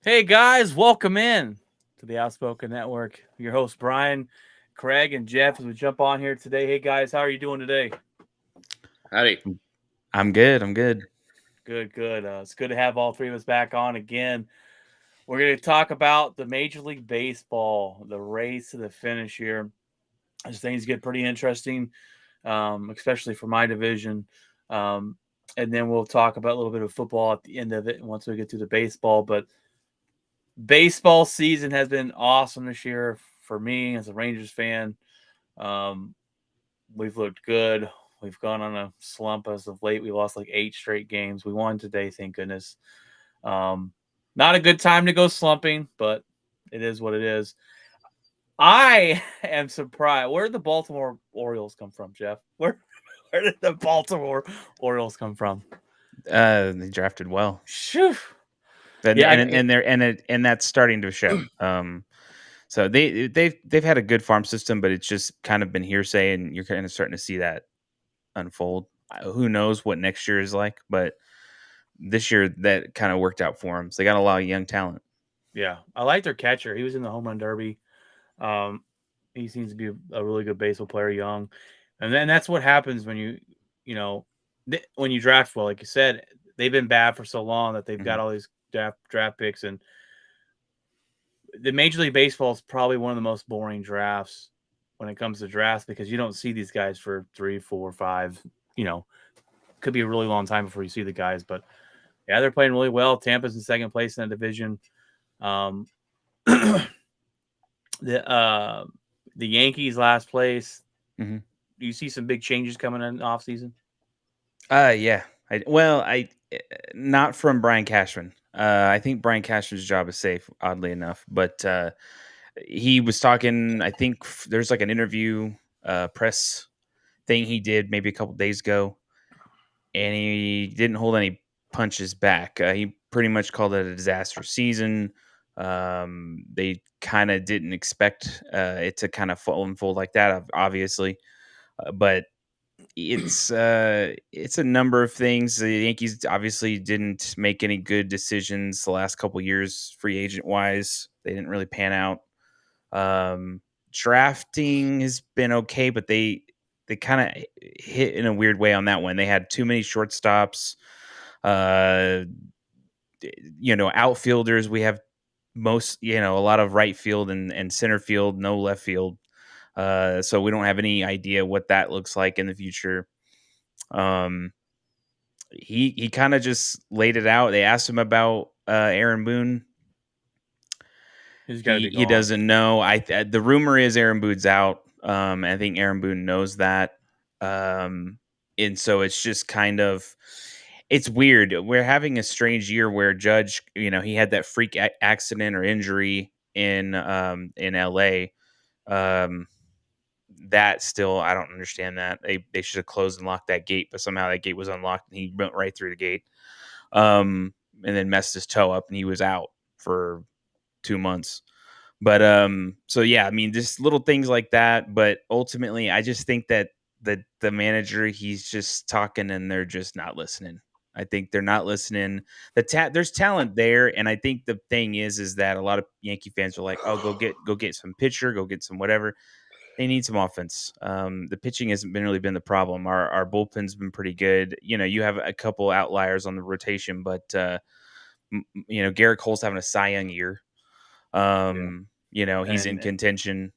Hey guys, welcome in to the Outspoken Network. Your host Brian, Craig, and Jeff as we jump on here today. Hey guys, how are you doing today? Howdy. I'm good. I'm good. Good, good. It's good to have all three of us back on again. We're going to talk about the Major League Baseball, the race to the finish here. As things get pretty interesting, especially for my division. Um, and then we'll talk about a little bit of football at the end of it once we get to the baseball. But baseball season has been awesome this year for me as a Rangers fan. Um, we've looked good. We've gone on a slump as of late. We lost like 8 straight games. We won today, thank goodness. Um, Not a good time to go slumping, but it is what it is. I am surprised. Where did the Baltimore Orioles come from, Jeff? Where did the Baltimore Orioles come from? They drafted well, Shoo. and Yeah, and and they're and that's starting to show. So they've had a good farm system, but it's just kind of been hearsay, and you're kind of starting to see that unfold. Who knows what next year is like? But this year that kind of worked out for them. So they got a lot of young talent. yeah. I like their catcher. He was in the home run derby. Um, he seems to be a really good baseball player, young, and then that's what happens when when you draft well. Like you said, they've been bad for so long that they've got Mhm. all these draft picks, and the Major League Baseball is probably one of the most boring drafts when it comes to drafts because you don't see these guys for 3, 4, 5. You know, could be a really long time before you see the guys, but yeah, they're playing really well. Tampa's in second place in the division. Um, the uh, the Yankees last place. Mhm. Do you see some big changes coming in off season? Yeah. I not from Brian Cashman. I think Brian Cashman's job is safe, oddly enough, but he was talking. I think there's like an interview, press thing he did maybe a couple days ago, and he didn't hold any punches back. He pretty much called it a disastrous season. They kind of didn't expect it to kind of unfold like that, obviously, but it's a number of things. The Yankees obviously didn't make any good decisions the last couple years, free agent wise. They didn't really pan out. Um, Drafting has been okay, but they kind of hit in a weird way on that one. They had too many shortstops. Uh, Outfielders. We have a lot of right field and center field, no left field. So we don't have any idea what that looks like in the future. Um, he kind of just laid it out. They asked him about Aaron Boone. He's got to be He gone. doesn't know. The rumor is Aaron Boone's out. I think Aaron Boone knows that. Um, and so it's just kind of it's weird. We're having a strange year where Judge, he had that freak accident or injury in LA. Um, that still I don't understand that. They should have closed and locked that gate, but somehow that gate was unlocked and he went right through the gate. And then messed his toe up and he was out for 2 months. But so yeah, I mean, just little things like that. But ultimately, I just think that the manager, he's just talking and they're just not listening. I think they're not listening. There's talent there, and I think the thing is that a lot of Yankee fans are like, "Oh, go get some pitcher, go get some whatever." They need some offense. The pitching hasn't really been the problem. Our bullpen's been pretty good. You have a couple outliers on the rotation, but Garrett Cole's having a Cy Young year. Yeah, He's in and contention.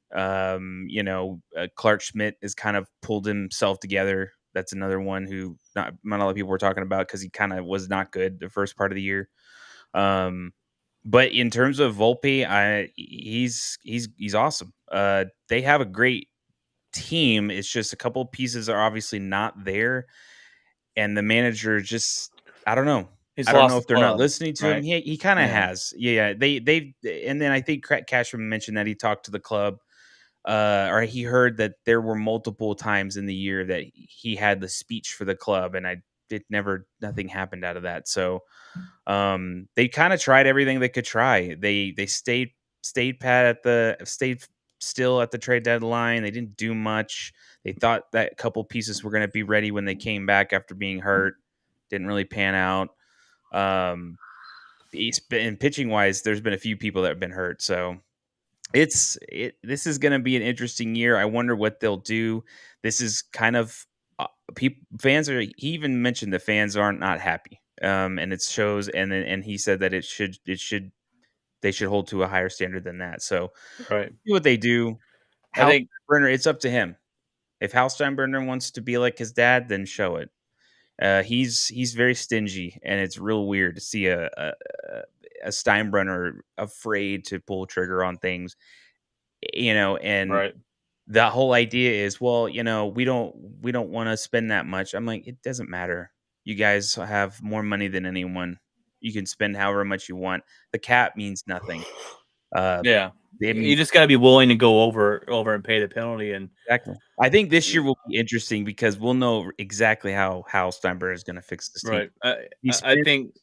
Clark Schmidt has kind of pulled himself together. That's another one who not a lot of people were talking about because he kind of was not good the first part of the year. Um, but in terms of Volpe, he's awesome. They have a great team. It's just a couple pieces are obviously not there, and the manager just I don't know. he's I don't lost know the if they're not club, listening to him. right? He kind of Yeah, has. Yeah, they and then I think Cashman mentioned that he talked to the club, or he heard that there were multiple times in the year that he had the speech for the club, and nothing happened out of that. So they kind of tried everything they could try. They stayed pat at the stayed still at the trade deadline. They didn't do much. They thought that a couple pieces were going to be ready when they came back after being hurt. Didn't really pan out. Um, and pitching wise, there's been a few people that have been hurt. So this is going to be an interesting year. I wonder what they'll do. This is kind of fans are. He even mentioned the fans aren't not happy. And it shows. And he said that they should hold to a higher standard than that. So Right. see what they do. I Hal think Steinbrenner, it's up to him. If Hal Steinbrenner wants to be like his dad, then show it. He's very stingy, and it's real weird to see a Steinbrenner afraid to pull trigger on things, and right. the whole idea is, well, we don't want to spend that much. I'm like, it doesn't matter. You guys have more money than anyone. You can spend however much you want. The cap means nothing. Yeah. It You means just got to be willing to go over and pay the penalty. And exactly. I think this year will be interesting because we'll know exactly how Hal Steinbrenner is going to fix this team. right. He's I think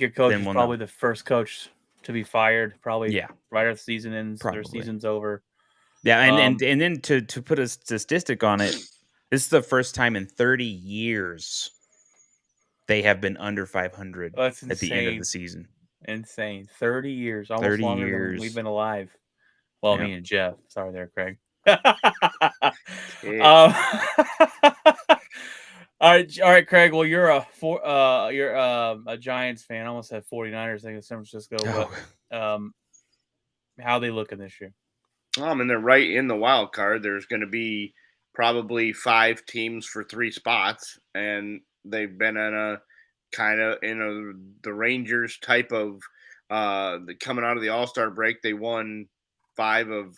your coach then is we'll probably know. the first coach to be fired. Probably Yeah, right after the season ends. Their probably. season's over. Yeah, and then to put a statistic on it, this is the first time in 30 years they have been under 500 That's at the end of the insane. season. Insane. 30 years, almost 30 longer than we've years. been alive. Well, Yeah. me and Jeff. Sorry there, Craig. Yeah. All right, Craig. Well, you're a Giants fan. I almost said 49ers. I think it's San Francisco. Oh, But how are they looking this year? I mean, they're right in the wild card. There's going to be probably 5 teams for 3 spots, and they've been in a kind of the Rangers type of coming out of the All-Star break. They won 5 of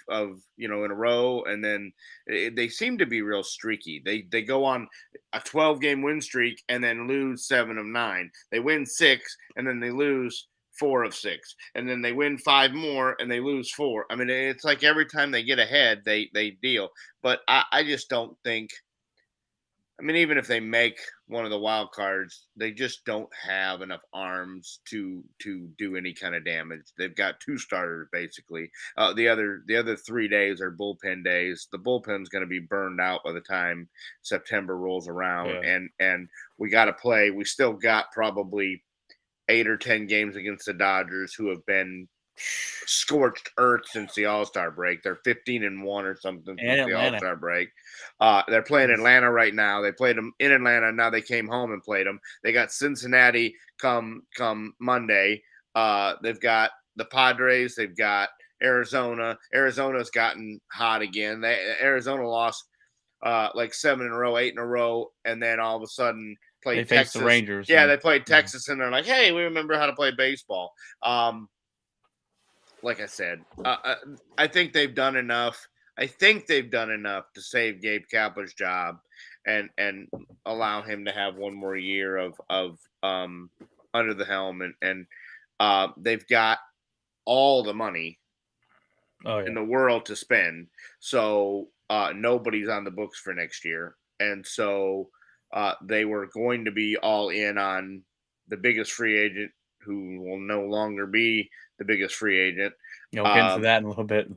in a row, and then they seem to be real streaky. They go on a 12-game win streak and then lose 7 of 9. They win 6 and then they lose 4 of 6, and then they win 5 more and they lose 4. I mean, it's like every time they get ahead, they deal. But I just don't think. I mean, even if they make one of the wild cards, they just don't have enough arms to do any kind of damage. They've got 2 starters basically. The other 3 days are bullpen days. The bullpen's going to be burned out by the time September rolls around, Yeah. and we got to play. We still got probably 8 or 10 games against the Dodgers, who have been scorched earth since the All-Star break. They're 15-1 or something And since the Atlanta. All-Star break. They're playing Atlanta right now. They played them in Atlanta. Now they came home and played them. They got Cincinnati come Monday. They've got the Padres. They've got Arizona. Arizona's gotten hot again. Arizona lost like 7 in a row, 8 in a row, and then all of a sudden played They Texas. faced the Rangers. Yeah, they played Texas, and they're like, "Hey, we remember how to play baseball." Like I said, I think they've done enough. I think they've done enough to save Gabe Kapler's job and allow him to have one more year of under the helm, and they've got all the money in the world to spend. So nobody's on the books for next year, and so they were going to be all in on the biggest free agent, who will no longer be the biggest free agent. We'll get into that in a little bit.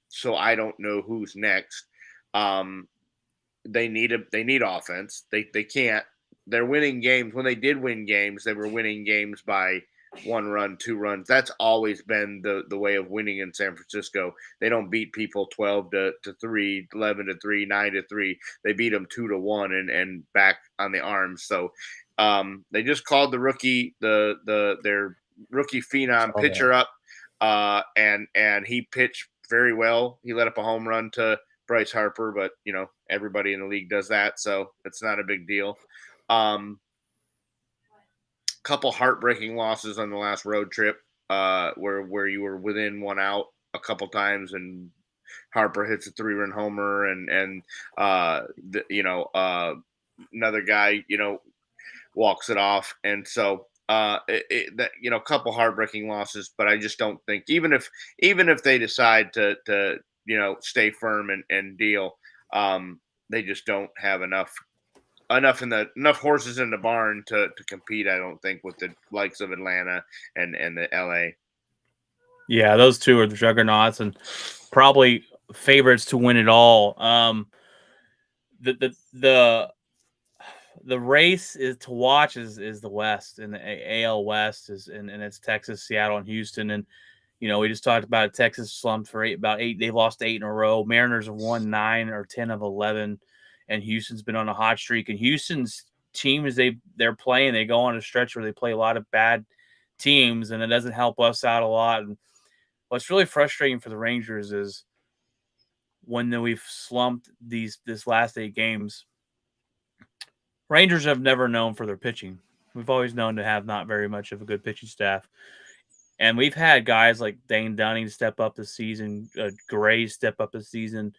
So I don't know who's next. They need offense. They can't. They're winning games. When they did win games, they were winning games by 1 run, 2 runs. That's always been the way of winning in San Francisco. They don't beat people 12-3, 11-3, 9-3. They beat them 2-1 and back on the arms. So they just called the rookie their rookie phenom pitcher up, and he pitched very well. He let up a home run to Bryce Harper, but everybody in the league does that, so it's not a big deal. Couple heartbreaking losses on the last road trip, where you were within 1 out a couple times, and Harper hits a 3-run homer, and another guy walks it off, and so a couple heartbreaking losses. But I just don't think, even if they decide to stay firm and deal, they just don't have enough horses in the barn to compete. I don't think, with the likes of Atlanta and the LA. Yeah, those two are the juggernauts and probably favorites to win it all. The the race is to watch is the West, and the AL West and it's Texas, Seattle, and Houston. And we just talked about Texas slumped for about eight. They lost 8 in a row. Mariners have won 9 or 10 of 11, and Houston's been on a hot streak. And Houston's team is they're playing. They go on a stretch where they play a lot of bad teams, and it doesn't help us out a lot. And what's really frustrating for the Rangers is when we've slumped this last 8 games. Rangers have never known for their pitching. We've always known to have not very much of a good pitching staff. And we've had guys like Dane Dunning step up this season, Gray step up this season,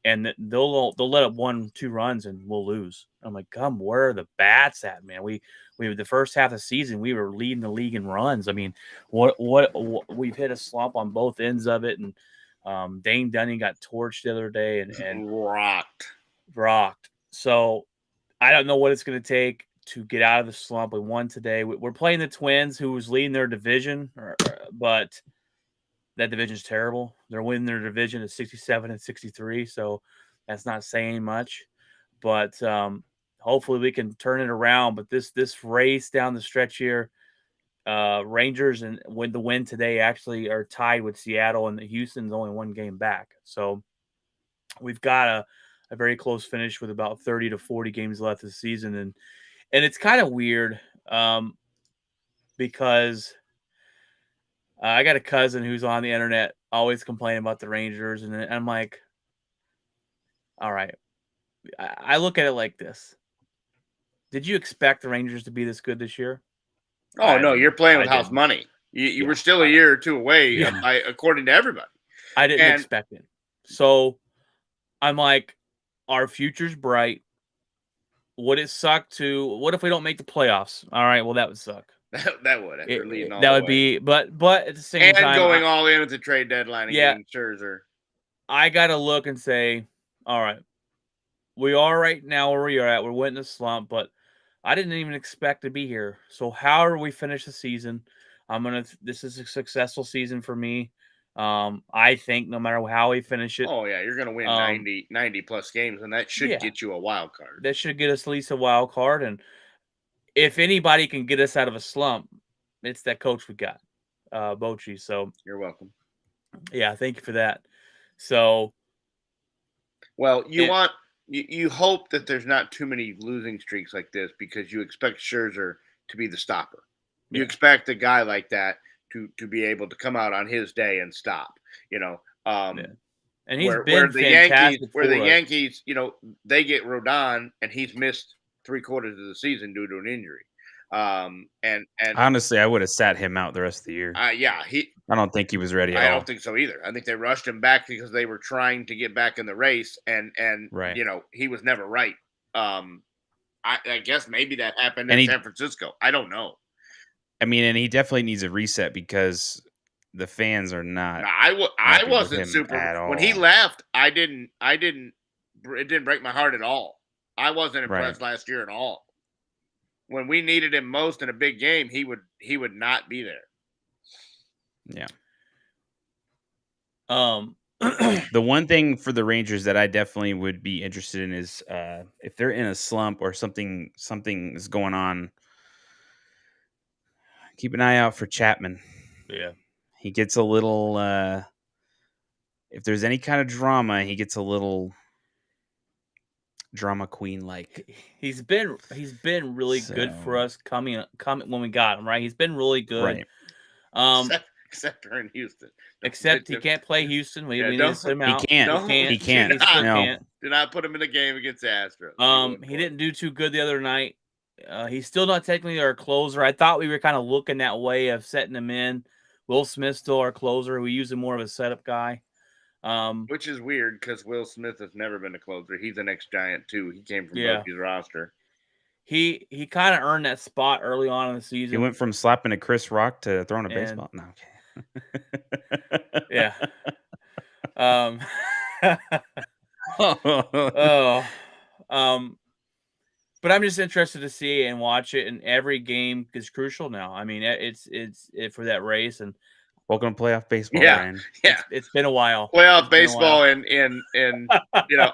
and they'll let up 1-2 runs and we'll lose. I'm like, where are the bats at, man? We the first half of the season we were leading the league in runs. I mean, what we've hit a slump on both ends of it, and Dane Dunning got torched the other day and rocked. So I don't know what it's going to take to get out of the slump. We won today. We're playing the Twins, who was leading their division, but that division's terrible. They're winning their division at 67 and 63, so that's not saying much. But hopefully we can turn it around. But this race down the stretch here, Rangers and the win today actually are tied with Seattle, and Houston's only 1 game back. So we've got a very close finish with about 30 to 40 games left this season. And it's kind of weird because I got a cousin who's on the internet always complaining about the Rangers. And I'm like, all right. I look at it like this. Did you expect the Rangers to be this good this year? Oh, no, you're playing with house money. You were still a year or 2 away, according to everybody. I didn't expect it. So I'm like, our future's bright. Would it suck what if we don't make the playoffs? All right, well, that would suck. That would, after leading all that the would way. Be, but at the same time, going all in at the trade deadline again, Scherzer. I got to look and say, all right, we are right now where we are at. We're winning a slump, but I didn't even expect to be here. So however we finish the season, this is a successful season for me. I think no matter how we finish it. Oh, yeah, you're going to win 90 plus games, and that should get you a wild card. That should get us at least a wild card. And if anybody can get us out of a slump, it's that coach we got, Bochy. So you're welcome. Yeah, thank you for that. So, well, you hope that there's not too many losing streaks like this because you expect Scherzer to be the stopper. You expect a guy like that to be able to come out on his day and stop, And he's been fantastic. Where the Yankees, they get Rodon and he's missed 3/4 of the season due to an injury. And honestly, I would have sat him out the rest of the year. I don't think he was ready at all. I don't think so either. I think they rushed him back because they were trying to get back in the race, and right. He was never right. I guess maybe that happened in San Francisco. I don't know. I mean, and he definitely needs a reset because the fans are not. I wasn't super at all. When he left. It didn't break my heart at all. I wasn't impressed last year at all. When we needed him most in a big game, he would not be there. Yeah. The one thing for the Rangers that I definitely would be interested in is if they're in a slump or something is going on. Keep an eye out for Chapman. Yeah. He gets a little if there's any kind of drama, he gets a little drama queen like. He's been really good for us coming when we got him, right? He's been really good. Right. Except for in Houston. Except he can't play Houston. We need to sit him out. He can't. Do not put him in the game against the Astros. He didn't do too good the other night. He's still not technically our closer. I thought we were kind of looking that way of setting him in. Will Smith's still our closer. We use him more of a setup guy. Which is weird because Will Smith has never been a closer. He's an ex-Giant too. He came from Bochy's roster. He kind of earned that spot early on in the season. He went from slapping a Chris Rock to throwing a baseball. No, okay. Yeah. But I'm just interested to see and watch it, and every game is crucial now. I mean, it's for that race. And welcome to playoff baseball, Ryan. Yeah, it's been a while. Playoff baseball in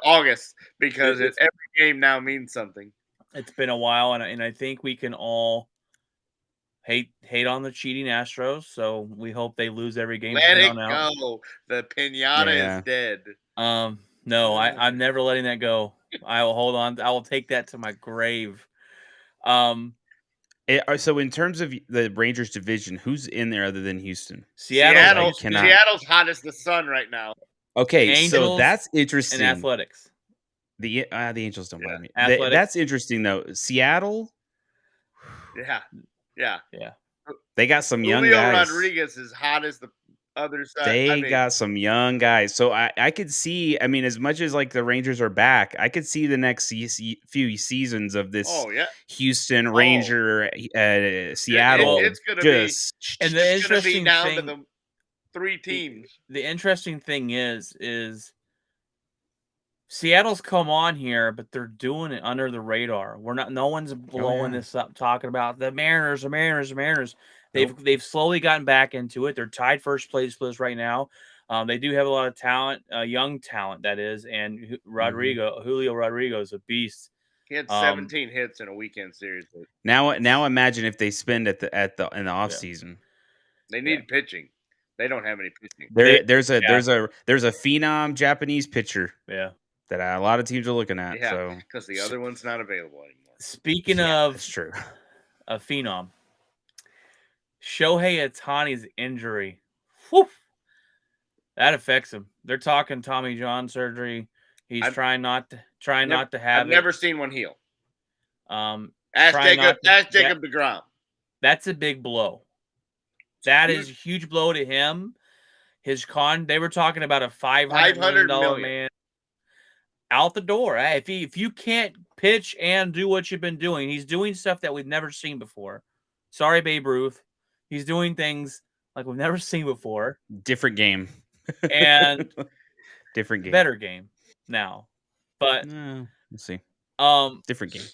August because every game now means something. It's been a while, and I think we can all hate on the cheating Astros. So we hope they lose every game from Let here it on out. go. The pinata is Yeah. dead. No, I'm never letting that go. I will hold on. I will take that to my grave. So in terms of the Rangers division, who's in there other than Houston? Seattle's Seattle, cannot- Seattle's hot as the sun right now. Okay, so Angels that's and interesting. Athletics. The Angels don't Yeah. bother me. Athletics. That's interesting though. Seattle, Yeah. they got some young Julio guys. Rodriguez is hot as the other side. They got some young guys. So I could see, I mean, as much as like the Rangers are back, I could see the next few seasons of this Oh yeah. Houston Ranger Seattle It's gonna just And the It's gonna be interesting down to thing, the 3 teams. the interesting thing is Seattle's come on here, but they're doing it under the radar. No one's blowing this up, talking about the Mariners, the Mariners, the Mariners. They've slowly gotten back into it. They're tied first place for us right now. They do have a lot of talent, young talent that is, and Julio Rodrigo is a beast. He had 17 hits in a weekend series. now imagine if they spend in the off season. They need pitching. They don't have any pitching. There's a phenom Japanese pitcher. Yeah. That a lot of teams are looking at. Yeah, because the other one's not available anymore. Speaking of, that's true. A phenom, Shohei Ohtani's injury, whew, that affects him. They're talking Tommy John surgery. He's trying not to have it. I've never seen one heal. Ask Jacob DeGrom. That's a big blow. That is a huge blow to him. They were talking about a $500 million man. Out the door. If you can't pitch and do what you've been doing, he's doing stuff that we've never seen before. Sorry, Babe Ruth. He's doing things like we've never seen before. Different game. And different game. Better game now. But we'll see. Different game.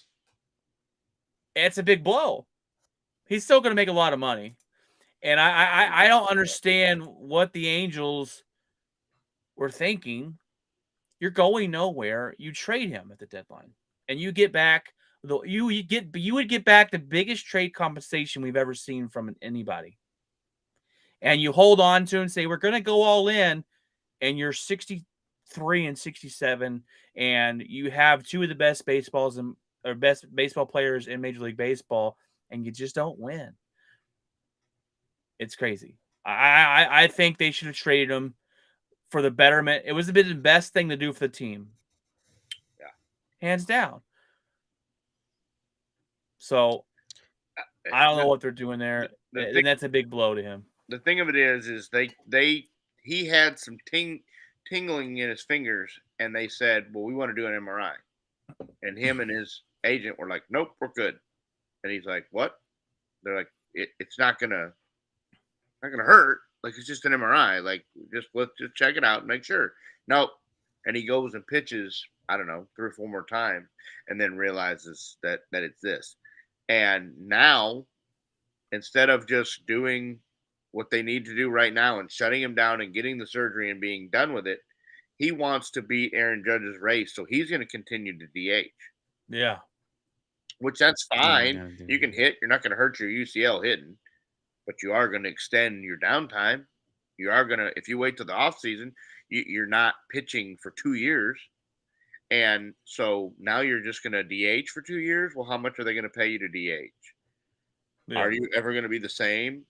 It's a big blow. He's still going to make a lot of money. And I don't understand what the Angels were thinking. You're going nowhere. You trade him at the deadline, and you get back you would get back the biggest trade compensation we've ever seen from anybody. And you hold on to and say we're going to go all in, and you're 63 and 67, and you have two of the best best baseball players in Major League Baseball, and you just don't win. It's crazy. I think they should have traded him for the betterment. It was the best thing to do for the team. Yeah. Hands down. So, I don't know what they're doing there. And that's a big blow to him. The thing of it is he had some tingling in his fingers, and they said, well, we want to do an MRI. And him and his agent were like, nope, we're good. And he's like, what? They're like, it's not gonna hurt. Like, it's just an MRI. Like, let's just check it out and make sure. Nope. And he goes and pitches, I don't know, 3 or 4 more times, and then realizes that it's this. And now, instead of just doing what they need to do right now and shutting him down and getting the surgery and being done with it, he wants to beat Aaron Judge's race. So he's going to continue to DH. Yeah. Which that's fine. You can hit. You're not going to hurt your UCL hitting. But you are going to extend your downtime. You are going to, if you wait till the offseason, you're not pitching for 2 years. And so now you're just going to DH for 2 years? Well, how much are they going to pay you to DH? Yeah. Are you ever going to be the same?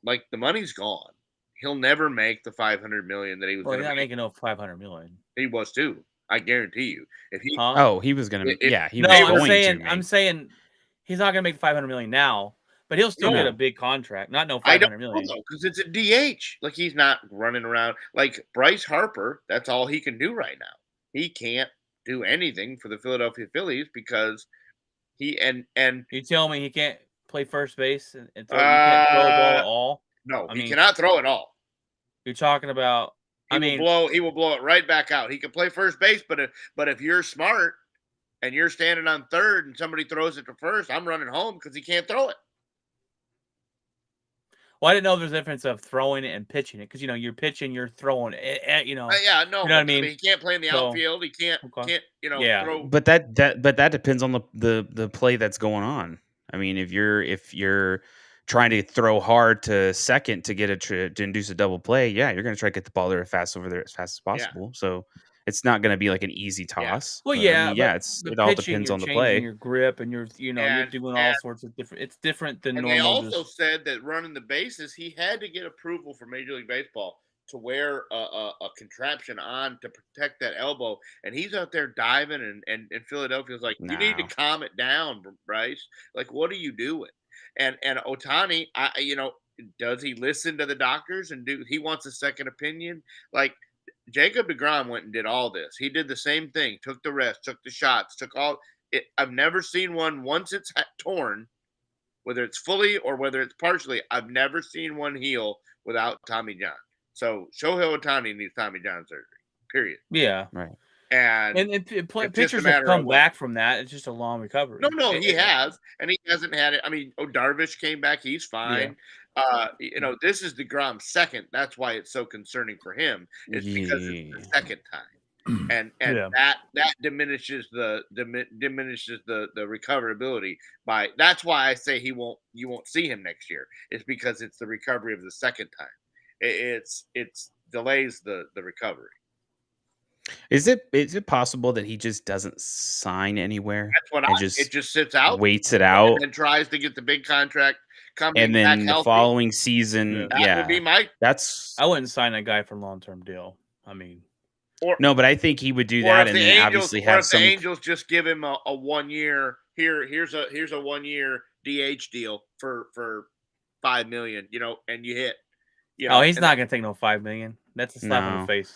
Like, the money's gone. He'll never make the $500 million that he was going to make. He's not making no $500 million. He was too. I guarantee you. If he, he was going to. Yeah, he no, was I'm going saying, to. I'm saying he's not going to make $500 million now. But he'll still get a big contract. Not no $500 million. Because it's a DH. Like, he's not running around. Like, Bryce Harper, that's all he can do right now. He can't do anything for the Philadelphia Phillies because and you tell me he can't play first base and throw, he can't throw a ball at all? No, he cannot throw at all. You're talking about he will blow it right back out. He can play first base, but if you're smart and you're standing on third and somebody throws it to first, I'm running home because he can't throw it. Well, I didn't know there's a difference of throwing it and pitching it because you're pitching, you're throwing it. You know Yeah, no, what I but I mean. mean, he can't play in the So outfield. He can't okay, can't yeah, throw. But that depends on the play that's going on. I mean, if you're trying to throw hard to second to get to induce a double play, yeah, you're going to try to get the ball there over there as fast as Yeah, possible. So it's not going to be like an easy yeah, toss. well, But I yeah, mean, but yeah, the it all pitching, depends you're on the changing play. your grip, and you're and doing all and sorts of different. It's different than and they normal. also Just said that running the bases, he had to get approval from Major League Baseball to wear a contraption on to protect that elbow. And he's out there diving, and Philadelphia's like, you need to No, calm it down, Bryce. Like, what are you doing? And Otani, does he listen to the doctors and do he wants a second opinion? Like Jacob DeGrom went and did all this. He did the same thing, took the rest, took the shots, took all it. I've never seen one once it's torn, whether it's fully or whether it's partially. I've never seen one heal without Tommy John. So Shohei Otani needs Tommy John surgery. Period. yeah, right. And and it's just a pitchers have matter of come when. back from that. It's just a long recovery. No, he has, and he hasn't had it. I mean, Darvish came back; he's Yeah, fine. This is DeGrom's second. That's why it's so concerning for him. It's because it's the Yeah. second time, and yeah. that diminishes the recoverability by. That's why I say you won't see him next year. It's because it's the recovery of the second time. It's delays the recovery. Is it possible that he just doesn't sign anywhere That's what and it just sits out waits it and out, then tries to get the big contract coming and back then the healthy. following season, That would be my that's I wouldn't sign a guy for a long-term deal. I mean, no, but I think he would do or that, if and the then Angels obviously have the some. Angels just give him a 1 year here's a 1 year DH deal for $5 million, and you hit, oh, he's and not gonna take no $5 million. That's a slap on the No, face.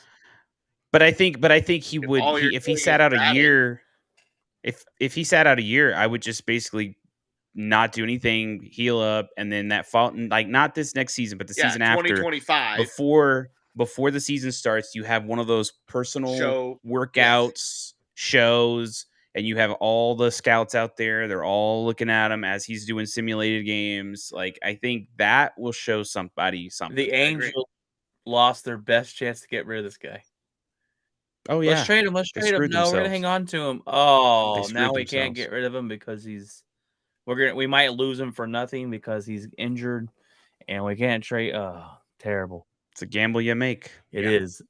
but I think he if would. all you're If he doing sat is out a batting, year, if he sat out a year, I would just basically not do anything, heal up, and then that fall, like not this next season, but the yeah, season after, 2025 before the season starts, you have one of those personal show. Yes. workouts shows, and you have all the scouts out there. They're all looking at him as he's doing simulated games. Like I think that will show somebody something. The I agree. Angels lost their best chance to get rid of this guy. Oh yeah, Let's trade him. Let's they trade him. screwed No, we're gonna themselves. hang on to him. They Oh, screwed now we can't themselves. get rid of him because we might lose him for nothing because he's injured, and we can't trade. Oh, terrible. It's a gamble you make. It is.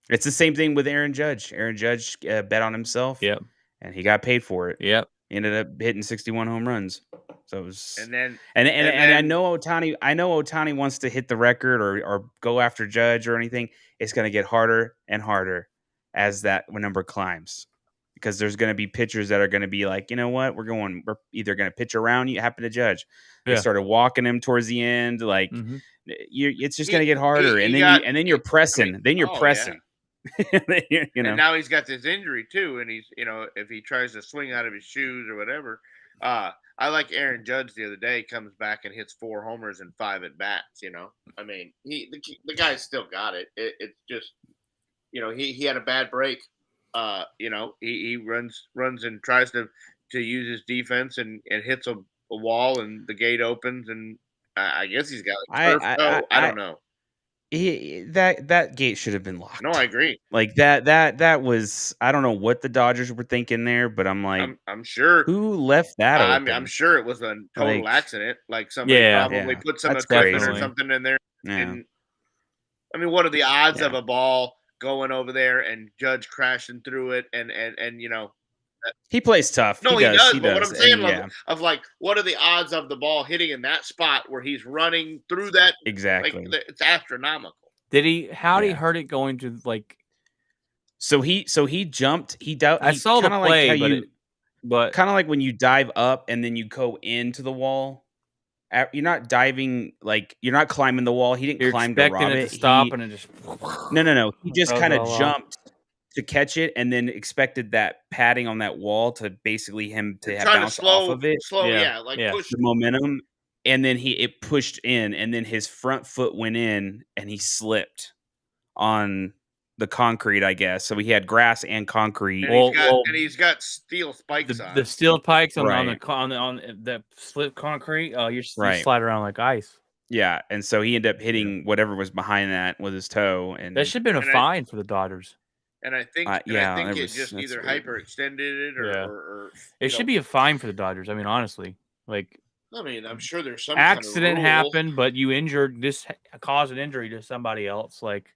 It's the same thing with Aaron Judge. Aaron Judge bet on himself, Yep. and he got paid for it. Yep. He ended up hitting 61 home runs. So it was, And then and I then- know Otani. I know Otani wants to hit the record or go after Judge or anything. It's going to get harder and harder as that number climbs, because there's going to be pitchers that are going to be like, you know what, we're either going to pitch around you, happen to Judge. They Yeah. started walking him towards the end, like Mhm. it's just going to get harder, he and then got- you're pressing, then you're oh, yeah. pressing. you know, And now he's got this injury too, and he's if he tries to swing out of his shoes or whatever. I like Aaron Judge the other day comes back and hits 4 homers and 5 at bats. I mean the guy's still got it. It's just he had a bad break. He runs and tries to use his defense and hits a wall and the gate opens and I guess he's got a turf toe. I don't know. That gate should have been locked. No, I agree. Like that was, I don't know what the Dodgers were thinking there, but I'm like, I'm sure who left that open? I'm sure it was a total Like, accident. Like somebody Yeah. probably Yeah, put some that's equipment crazy. or something in there. Yeah. And I mean, what are the odds Yeah. of a ball going over there and Judge crashing through it? And He plays tough. no, he does. He But what does. I'm saying And, of like, what are the odds of the ball hitting in that spot where he's running through that? exactly. Like, it's astronomical. How did he Yeah. hurt it going to like? So he jumped. I saw the play, like but kind of like when you dive up and then you go into the wall. You're not diving, like you're not climbing the wall. He didn't you're climb to expecting rob it it. to stop He- and it just No. He just throws kind it of all off. jumped to catch it, and then expected that padding on that wall to basically him to Trying to bounce off of it, slow, Yeah, like yeah. push. the momentum, and then it pushed in, and then his front foot went in, and he slipped on the concrete, I guess. So he had grass and concrete. And he's got steel spikes on. the steel pikes on Right. the slip concrete. You Right. slide around like ice. Yeah, and so he ended up hitting whatever was behind that with his toe, That and should have been a And I fine for the Dodgers. yeah, it just that's either weird. hyperextended it Yeah. or It should be a fine for the Dodgers. I mean, honestly, like I mean, I'm sure there's some kind of accident rule. happened, but you injured this caused an injury to somebody else. Like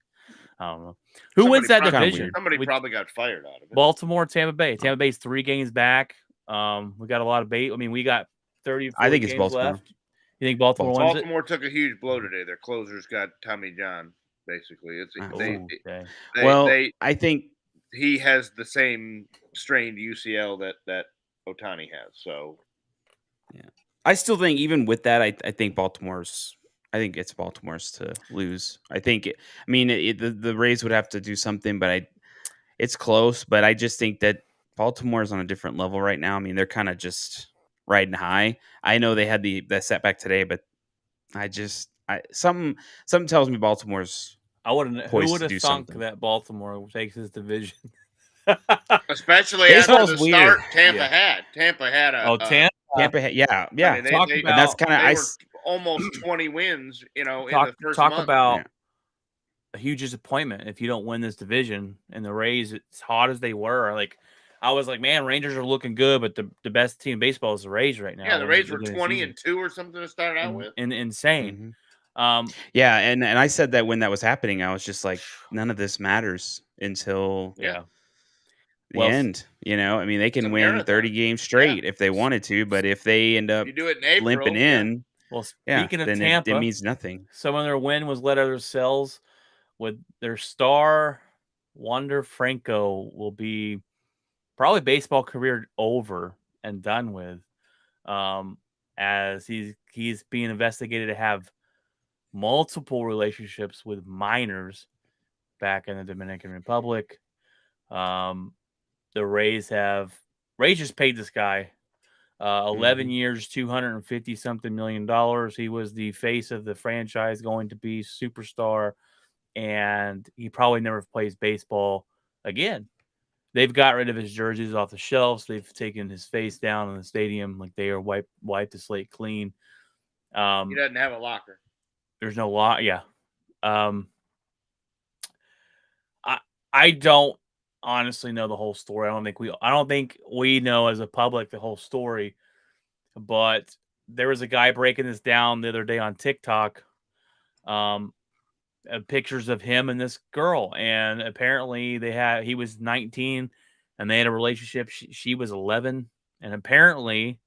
I don't know who wins that Kinda division. weird. Somebody We probably got fired out of it. Baltimore, Tampa Bay. Tampa Bay's 3 games back. We got a lot of bait. I mean, we got 30 I 40 think it's games Baltimore. left. You think Baltimore wins it? Baltimore took a huge blow today. Their closer's got Tommy John. Basically, it's Oh, they Oh, okay. Well, they I think he has the same strained UCL that Otani has. So I still think even with that, I think I think it's Baltimore's to lose. I mean, the Rays would have to do something, but it's close. But I just think that Baltimore's on a different level right now. I mean, they're kind of just riding high. I know they had that setback today, but something tells me Baltimore's I wouldn't. Who poised would to have do thunk something. that Baltimore takes his division? especially after Baseball's the weird. start Yeah. Tampa had Oh, Tampa. Tampa, yeah, I yeah, mean Talk they and that's about kind of they were almost 20 wins, in the first talk month. about yeah. a huge disappointment if you don't win this division. And the Rays, as hot as they were, like I was like, man, Rangers are looking good, but the best team in baseball is the Rays right Yeah, now. the When the Rays were beginning of the season, 20-2 or something to start out with. and insane. Mhm. Um, Yeah, and I said that when that was happening, I was just like, none of this matters until Yeah. yeah. the Well, end. I mean, they It's a can win 30 marathon. games Yeah. straight if they wanted to, but if they end up You do it in limping April, yeah. in, well, yeah, speaking of then it Tampa, means nothing. some of their win was let other cells with their star Wander Franco will be probably baseball career over and done with. Um, as he's being investigated to have multiple relationships with minors back in the Dominican Republic. Um, the Rays just paid this guy 11 Mhm. years, 250 something $1 million. He was the face of the franchise, going to be superstar, and he probably never plays baseball again. They've got rid of his jerseys off the shelves. They've taken his face down in the stadium, like they are wiped the slate clean. He Um, doesn't have a locker. there's no law. Yeah. Um, I I don't honestly know the whole story. I don't think we know as a public the whole story. But there was a guy breaking this down the other day on TikTok. Um, Pictures of him and this girl, and apparently he was 19, and they had a relationship. She was 11, and apparently,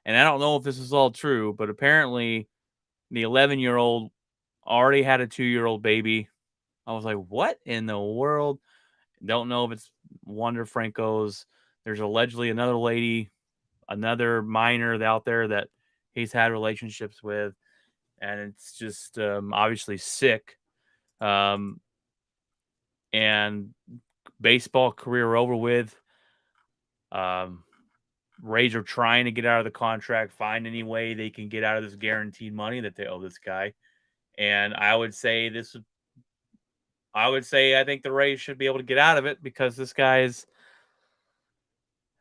and I don't know if this is all true, but apparently, the 11-year-old already had a 2-year-old baby. I was like, what in the world? Don't know if it's Wonder Franco's. There's allegedly another lady, another minor out there that he's had relationships with, and it's just obviously sick. Um, and baseball career over with. Um, Rays are trying to get out of the contract, find any way they can get out of this guaranteed money that they owe this guy. And I think the Rays should be able to get out of it because this guy's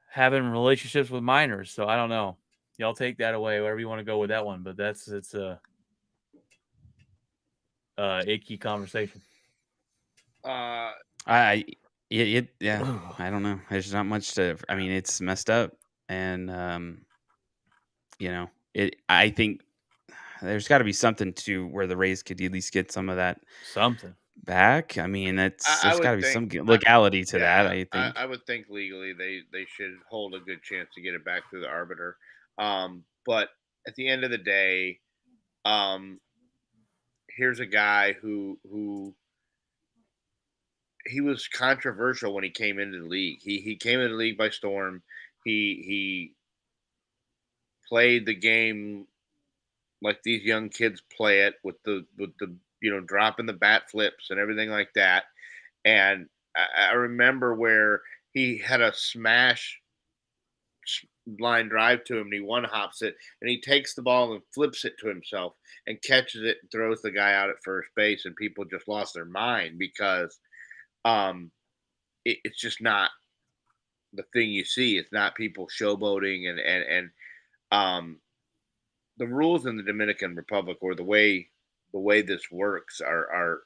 having relationships with minors. So I don't know. Y'all take that away, wherever you want to go with that one. But it's a icky conversation. Uh, I yeah, I don't know. There's not much to. I mean, it's messed up, and I think there's got to be something to where the Rays could at least get some of that Something. back. I mean, I there's got to would be think, some legality to that. yeah, I think. I would think legally they should hold a good chance to get it back through the arbiter. But at the end of the day, um, here's a guy who he was controversial when he came into the league. He came into the league by storm. He played the game like these young kids play it with the dropping the bat flips and everything like that. And I remember where he had a smash line drive to him and he one hops it and he takes the ball and flips it to himself and catches it and throws the guy out at first base and people just lost their mind because um it's just not the thing you see. It's not people showboating and um the rules in the Dominican Republic, or the way this works, are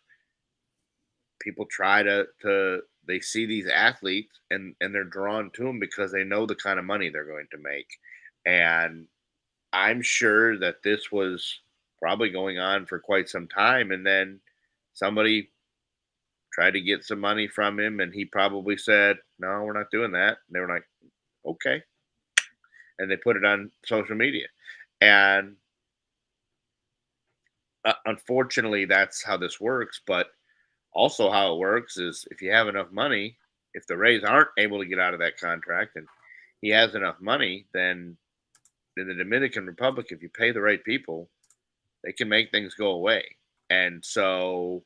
people try to they see these athletes, and they're drawn to them because they know the kind of money they're going to make. And I'm sure that this was probably going on for quite some time, and then somebody tried to get some money from him, and he probably said, "No, we're not doing that." And they were like, "Okay," and they put it on social media. And unfortunately, that's how this works. But also, how it works is if you have enough money, if the Rays aren't able to get out of that contract, and he has enough money, then in the Dominican Republic, if you pay the right people, they can make things go away. And so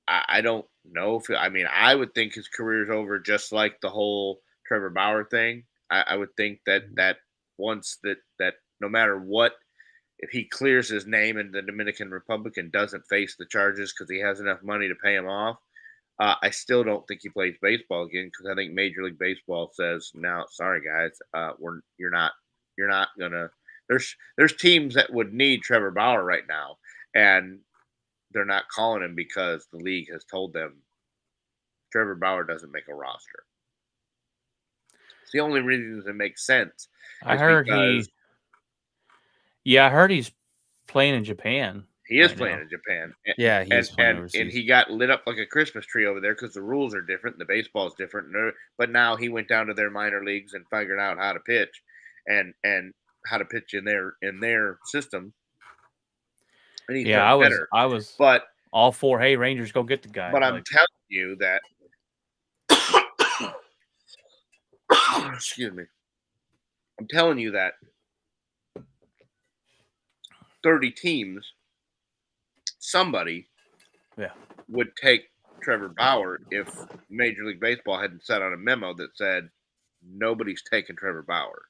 I don't know if I mean I would think his career's over, just like the whole Trevor Bauer thing. I would think that once that no matter what, if he clears his name in the Dominican Republic and doesn't face the charges because he has enough money to pay him off, I still don't think he plays baseball again, because I think Major League Baseball says, "No, sorry guys, you're not gonna." There's teams that would need Trevor Bauer right now, and they're not calling him because the league has told them Trevor Bauer doesn't make a roster. It's the only reason it makes sense I is heard because I heard he's playing in Japan he is right playing now. in Japan. Yeah, he is playing And overseas. he got lit up like a Christmas tree over there because the rules are different. The baseball is different. But now he went down to their minor leagues and figured out how to pitch, and how to pitch in their system, and he's Yeah, done better. I was But all for, hey, Rangers, go get the guy. I'm Like, telling you that excuse me. I'm telling you that 30 teams, somebody yeah, would take Trevor Bauer if Major League Baseball hadn't sent out a memo that said nobody's taking Trevor Bauer.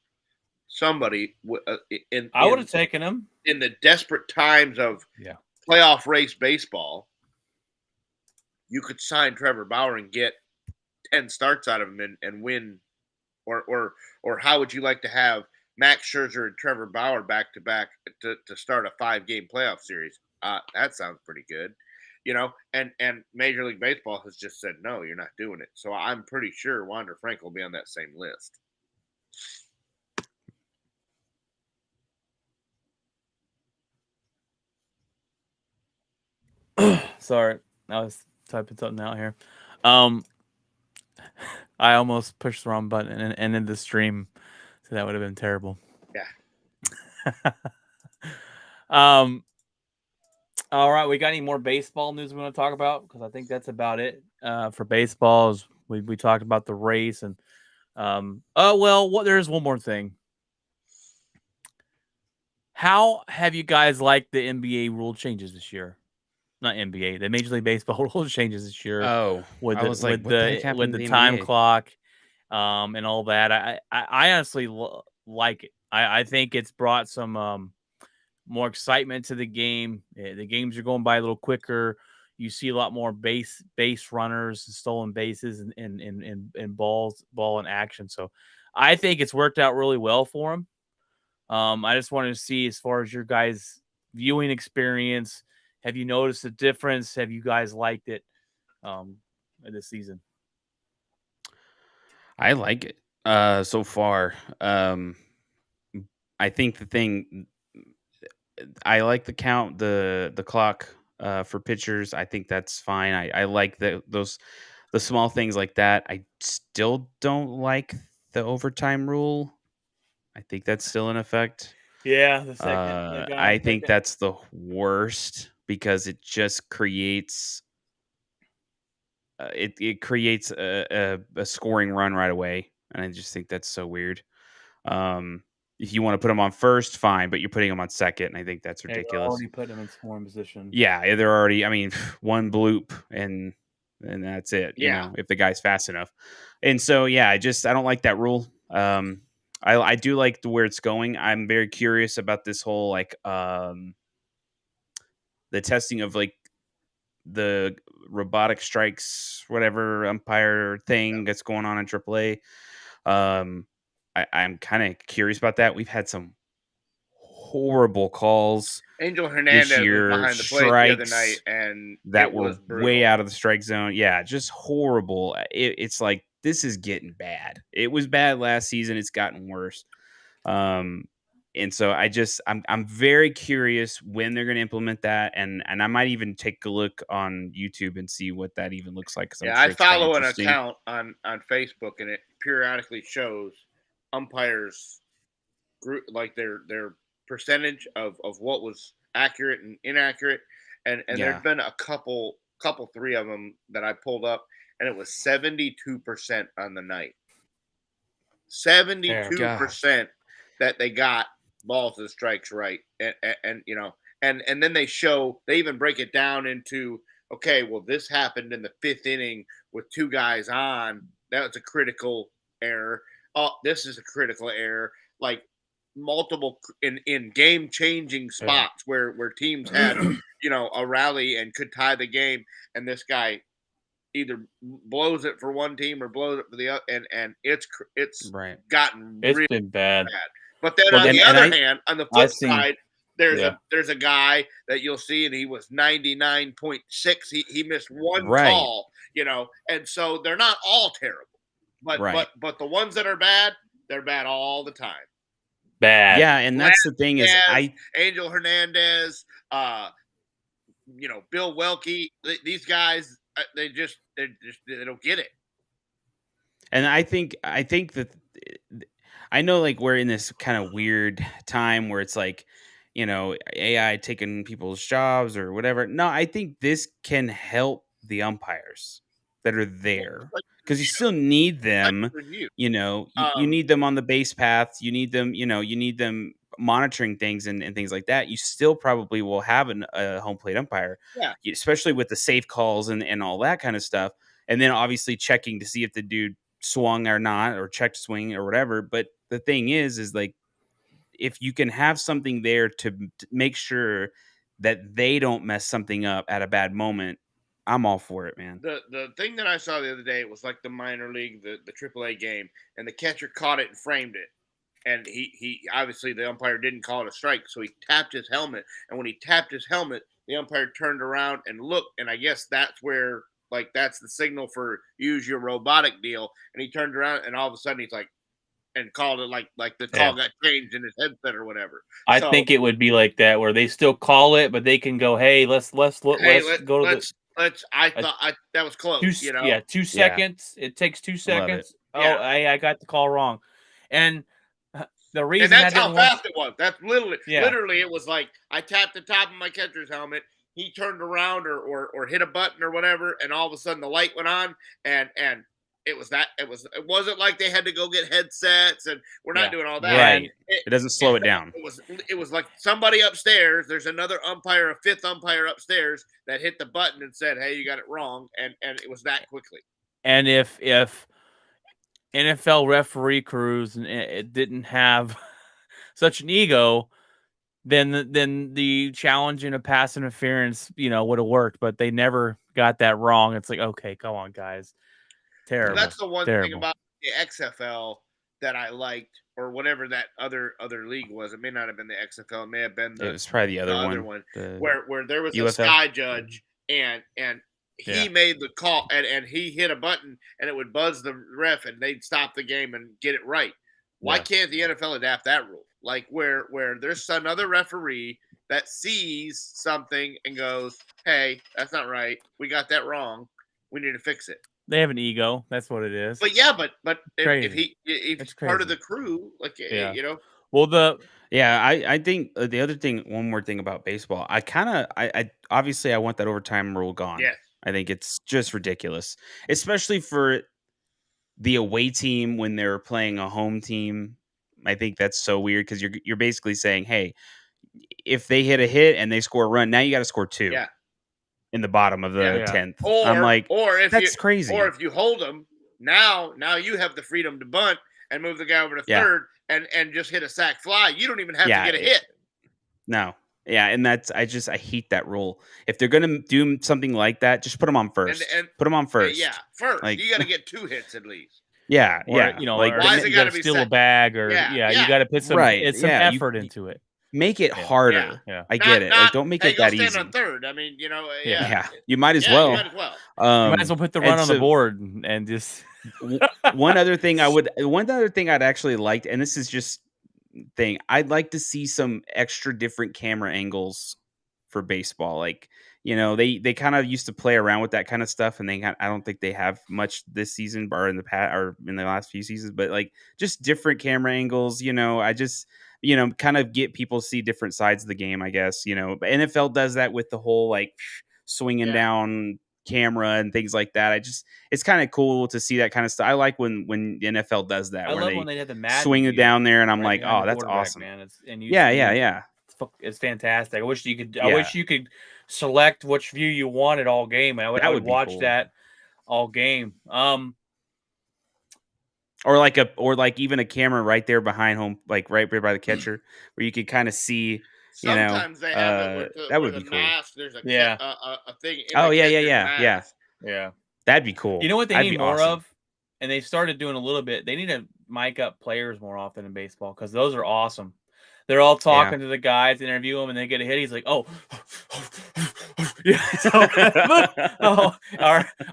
Somebody in I would have taken him. in the desperate times of Yeah, playoff race baseball, you could sign Trevor Bauer and get 10 starts out of him, and win. Or how would you like to have Max Scherzer and Trevor Bauer back to back to start a 5-game playoff series? That sounds pretty good, And Major League Baseball has just said no, you're not doing it. So I'm pretty sure Wander Frank will be on that same list. sorry, I was typing something out here. I almost pushed the wrong button and ended the stream, so that would have been terrible. Yeah. All right, we got any more baseball news we want to talk about? Because I think that's about it for baseball. We talked about the race and there's one more thing. How have you guys liked the NBA rule changes this year? Not NBA, the Major League Baseball rule changes this year. Oh, with I the was like, what the heck happened to the time NBA? clock, and all that. I honestly like it. I think it's brought some more excitement to the game. The games are going by a little quicker. You see a lot more base runners, stolen bases, and ball in action. So I think it's worked out really well for them. I just wanted to see, as far as your guys' viewing experience, have you noticed a difference? Have you guys liked it this season? I like it so far. I think the thing I like the clock for pitchers. I think that's fine. I like the small things like that. I still don't like the overtime rule. I think that's still in effect. Yeah, the second the I guy think second. that's the worst because it just creates it creates a scoring run right away, and I just think that's so weird. If you want to put them on first, fine, but you're putting them on second, and I think that's Yeah, you're ridiculous. already putting him in scoring position. Yeah, they're already. I mean, one bloop and that's it. Yeah. If the guy's fast enough, and so yeah, I don't like that rule. I do like where it's going. I'm very curious about this whole the testing of the robotic strikes, whatever umpire thing that's going on in AAA. I'm kind of curious about that. We've had some horrible calls Angel this Hernandez was year, behind the plate the other night, strikes and that it were was brutal. way out of the strike zone. Yeah, just horrible. It's like this is getting bad. It was bad last season. It's gotten worse. And so I'm very curious when they're going to implement that, and I might even take a look on YouTube and see what that even looks like, because I'm Yeah, sure I it's kind of follow an interesting. account on Facebook, and it periodically shows umpires group like their percentage of what was accurate and inaccurate, and Yeah. there's been a couple three of them that I pulled up, and it was 72% on the night. 72% that they got balls and strikes right, and you know, and then they even break it down into, okay, well, this happened in the 5th inning with 2 guys on. That was a critical error. Oh, this is a critical error. Like multiple in game changing spots where teams had a rally and could tie the game, and this guy either blows it for one team or blows it for the other, and it's Right. gotten It's really been bad. But then Well, on then- the and other I- hand, on the flip I've seen- side, there's yeah. a guy that you'll see, and he was 99.6. He missed one Right. call, and so they're not all terrible, but Right. but the ones that are bad, they're bad all the time. Bad. Yeah, and that's the thing is Angel Hernandez, Bill Welke, these guys, they don't get it. And I think that I know, like, we're in this kind of weird time where it's like, AI taking people's jobs or whatever. No, I think this can help the umpires that are there, because you still need them. You need them on the base paths. You need them. You need them monitoring things and things like that. You still probably will have a home plate umpire, especially with the safe calls and all that kind of stuff. And then obviously checking to see if the dude swung or not, or checked swing or whatever. But the thing is like, if you can have something there to make sure that they don't mess something up at a bad moment, I'm all for it, man. The thing that I saw the other day, it was like the minor league, the AAA game, and the catcher caught it and framed it. And he obviously, the umpire didn't call it a strike, so he tapped his helmet. And when he tapped his helmet, the umpire turned around and looked, and I guess that's where, like, that's the signal for use your robotic deal. And he turned around, and all of a sudden he's like, and called it like the call got changed in his headset or whatever. I think it would be like that, where they still call it, but they can go, hey, let's go to the. I thought that was close. 2 seconds. It takes 2 seconds. I got the call wrong, and the reason that's how fast it was. That's literally it was like I tapped the top of my catcher's helmet. He turned around or hit a button or whatever, and all of a sudden the light went on, and it wasn't like they had to go get headsets, and we're not doing all that. Right. It doesn't slow it down. It was like somebody upstairs. There's another umpire, a 5th umpire upstairs that hit the button and said, "Hey, you got it wrong," and it was that quickly. And if NFL referee crews it didn't have such an ego, then the challenge in a pass interference, would have worked, but they never got that wrong. It's like, okay, come on, guys. Terrible. So that's the one thing about the XFL that I liked, or whatever that other league was. It may not have been the XFL. It may have been it was probably the other one where there was UFL. a sky judge, and he made the call, and he hit a button, and it would buzz the ref, and they'd stop the game and get it right. Why can't the NFL adapt that rule? Like where there's another referee that sees something and goes, "Hey, that's not right. We got that wrong. We need to fix it." They have an ego. That's what it is. But if he's part of the crew, like Well, I think the other thing, one more thing about baseball, I obviously I want that overtime rule gone. Yes. I think it's just ridiculous, especially for the away team when they're playing a home team. I think that's so weird, because you're basically saying, hey, if they hit a hit and they score a run, now you got to score 2. Yeah. In the bottom of the 10th. I'm like, if that's crazy. Or if you hold them, now you have the freedom to bunt and move the guy over to third and just hit a sac fly. You don't even have to get a hit. No. Yeah, and I hate that rule. If they're gonna do something like that, just put them on first. Put them on first. First. Like, you got to get 2 hits at least. Yeah, like, why is it you got to steal a bag, or you got to put some effort into it. make it Yeah. harder. Yeah. I get it. Like, don't make hey, it go that stand easy. on third. I mean, Yeah. Yeah, you might as you well. might as well. You might as well put the run and on the so- board and just one other thing I'd actually liked, and this is just thing, I'd like to see some extra different camera angles for baseball. Like, they kind of used to play around with that kind of stuff, and I don't think they have much this season or in the past or in the last few seasons, but like just different camera angles. I just kind of get people to see different sides of the game, I guess. But NFL does that with the whole like swinging down camera and things like that. It's kind of cool to see that kind of stuff. I like when the NFL does that. I love when they have the Madden swing it view down there, and I'm right like, behind oh, the that's quarterback, awesome. man. Yeah. It's fantastic. I wish you could. I Yeah. wish you could select which view you wanted all game. I That would would be watch cool. that all game. Or like even a camera right there behind home, like right by the catcher, where you could kind of see. Sometimes they have it with that with would a be cool. mask. There's a Yeah. a thing in Oh the yeah, catcher's yeah. mask. Yeah. That'd be cool. You know what they That'd need be more awesome. of? And they started doing a little bit. They need to mic up players more often in baseball because those are awesome. They're all talking to the guys, interview them, and they get a hit. He's like, "Oh, yeah."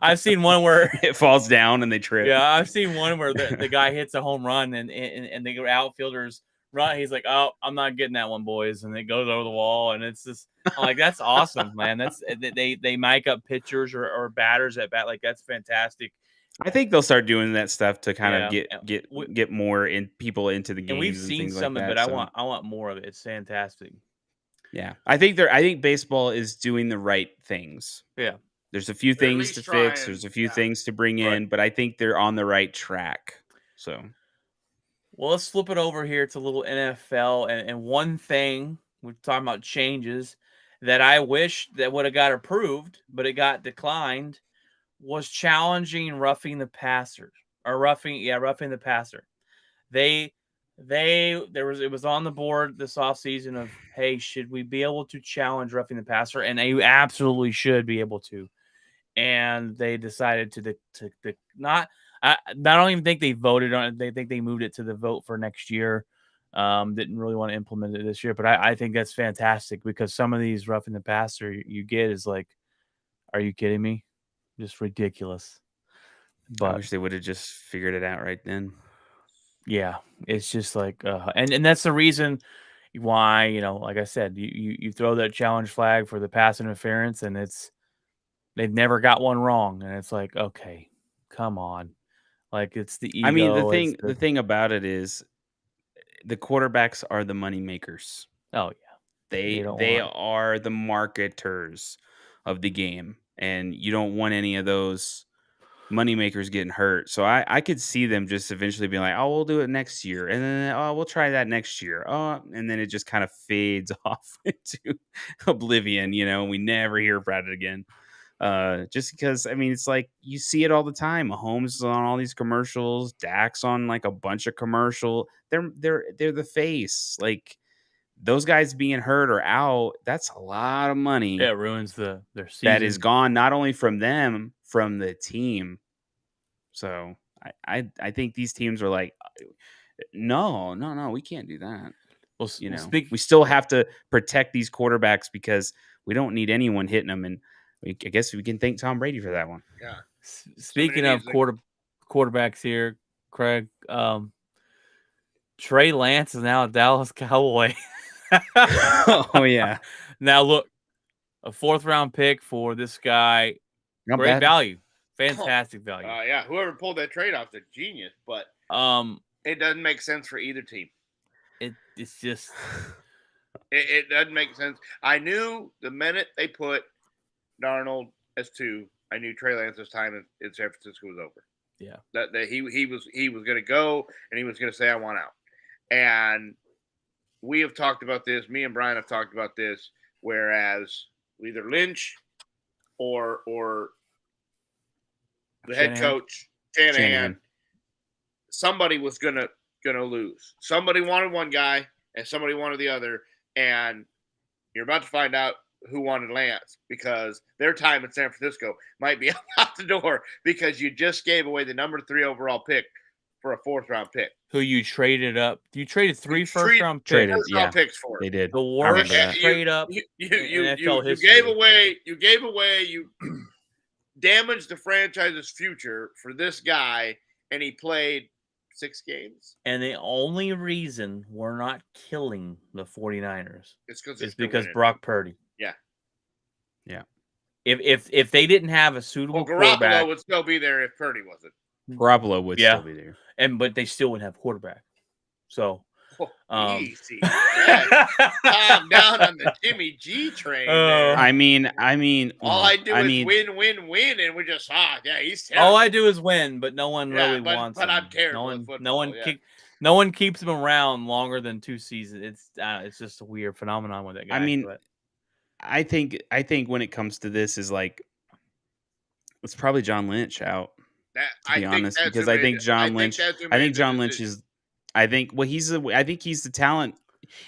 I've seen one where it falls down and they trip. Yeah, I've seen one where the guy hits a home run and the outfielders run. He's like, "Oh, I'm not getting that one, boys," and it goes over the wall. And it's just I'm like, that's awesome, man. That's they mic up pitchers or batters at bat. Like that's fantastic. I think they'll start doing that stuff to kind of Yeah. get more people into the games. And we've seen things some like of that, it. so. I want more of it. It's fantastic. Yeah, I think baseball is doing the right things. Yeah, there's a few They're at things least to trying, fix. There's a few yeah. things to bring in, Right. but I think they're on the right track. So, well, let's flip it over here to a little NFL. And one thing we're talking about changes that I wish that would have got approved, but it got declined, was challenging roughing the passer or roughing the passer. It was on the board this offseason of, hey, should we be able to challenge roughing the passer? And they absolutely should be able to. And they decided to not. I don't even think they voted on it. They think they moved it to the vote for next year. Didn't really want to implement it this year, but I think that's fantastic because some of these roughing the passer you get is like, are you kidding me? Just ridiculous. But I wish they would have just figured it out right then. Yeah, it's just like, and that's the reason why, like I said, you throw that challenge flag for the pass interference, and they've never got one wrong, and it's like, okay, come on, like it's the ego. I mean, the thing about it is, the quarterbacks are the money makers. Oh yeah, They are the marketers of the game, and you don't want any of those moneymakers getting hurt. So I could see them just eventually being like, oh, we'll do it next year. And then, oh, we'll try that next year. Oh, and then it just kind of fades off into oblivion, and we never hear about it again. Just because, I mean, it's like you see it all the time. Mahomes is on all these commercials, Dak's on like a bunch of commercial. They're the face. Like those guys being hurt or out, that's a lot of money. Yeah, it ruins their season. That is gone not only from them, from the team. So I think these teams are like, no, we can't do that. Well, we still have to protect these quarterbacks because we don't need anyone hitting them. And I guess we can thank Tom Brady for that one. Yeah. Speaking of quarterbacks here, Craig, Trey Lance is now a Dallas Cowboy. Oh yeah. Now look, a 4th round pick for this guy. Not great bad. Value. Fantastic value. Yeah, whoever pulled that trade off, they're genius. But it doesn't make sense for either team. It's just it doesn't make sense. I knew the minute they put Darnold as 2, I knew Trey Lance's time in San Francisco was over. Yeah, that he was going to go and he was going to say I want out. And we have talked about this. Me and Brian have talked about this. Whereas either Lynch or the head coach Shanahan, somebody was gonna lose. Somebody wanted one guy and somebody wanted the other, and you're about to find out who wanted Lance because their time in San Francisco might be out the door because you just gave away the number 3 overall pick for a 4th-round pick. Who you traded up? You traded 3 first-round picks. Traded, First-round picks for they it. did. The I remember worst that. trade up in NFL history. You gave away, you damaged the franchise's future for this guy, and he played 6 games. And the only reason we're not killing the 49ers is because Brock Purdy. Yeah. Yeah. If they didn't have a suitable quarterback, Garoppolo would still be there if Purdy wasn't. Garoppolo would still be there. But they still wouldn't have quarterback. So easy. Calm down on the Jimmy G train there. I mean, all I do is win, and we're just he's terrible. All I do is win, but no one really wants him. But I'm terrible at football. No one keeps him around longer than 2 seasons. It's just a weird phenomenon with that guy. I mean, I think when it comes to this is like it's probably John Lynch out. To be honest, because I think John Lynch is. I think he's the talent.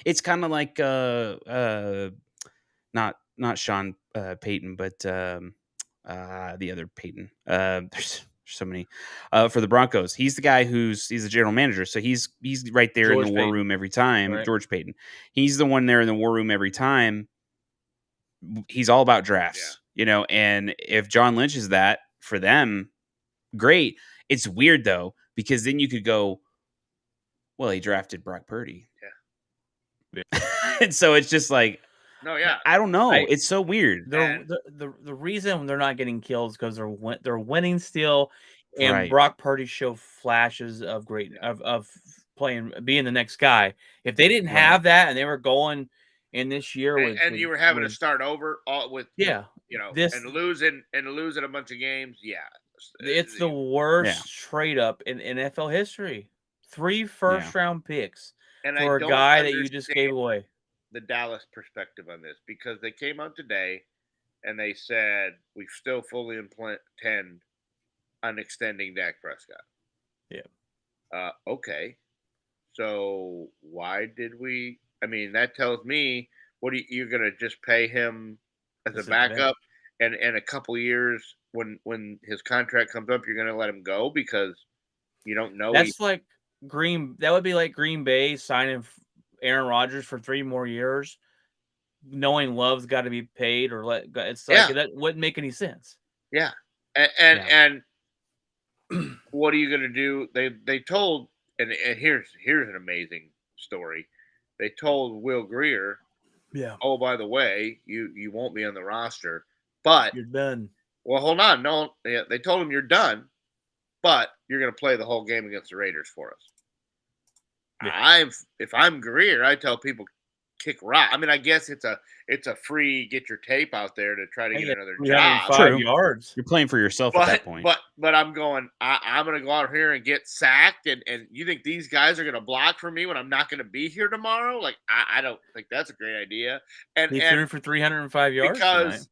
It's kind of like not Sean Payton, but the other Payton. There's so many for the Broncos. He's the guy he's the general manager, so he's right there in the war room every time. Right. George Payton, he's the one there in the war room every time. He's all about drafts, and if John Lynch is that for them, great. It's weird though, because then you could go, well, he drafted Brock Purdy. Yeah. And so it's just like, I don't know. It's so weird. The reason they're not getting killed is because they're winning still, and right. Brock Purdy showed flashes of of playing, being the next guy. If they didn't have that and they were going in this year and you were having to start over with and losing a bunch of games, it's the worst trade up in NFL history. 3 first-round picks for a guy that you just gave away. The Dallas perspective on this, because they came out today and they said we still fully intend on extending Dak Prescott. Yeah. Okay. So why did we? I mean, that tells me you're going to just pay him as a backup, and in a couple of years when his contract comes up, you're going to let him go because you don't know. That's like that would be like Green Bay signing Aaron Rodgers for 3 more years, knowing Love's got to be paid it's like that wouldn't make any sense. Yeah. And what are you going to do? They told, and here's an amazing story. They told Will Greer, oh, by the way, you won't be on the roster, but you're done. Well, hold on. No, they told him you're done, but you're going to play the whole game against the Raiders for us. Yeah. If I'm Greer, I tell people kick rock. I mean, I guess it's a free get your tape out there to try to get another job. 5 yards. You're playing for yourself at that point. But I'm going. I'm going to go out here and get sacked, and you think these guys are going to block for me when I'm not going to be here tomorrow? Like I don't think that's a great idea. And he threw for 305 yards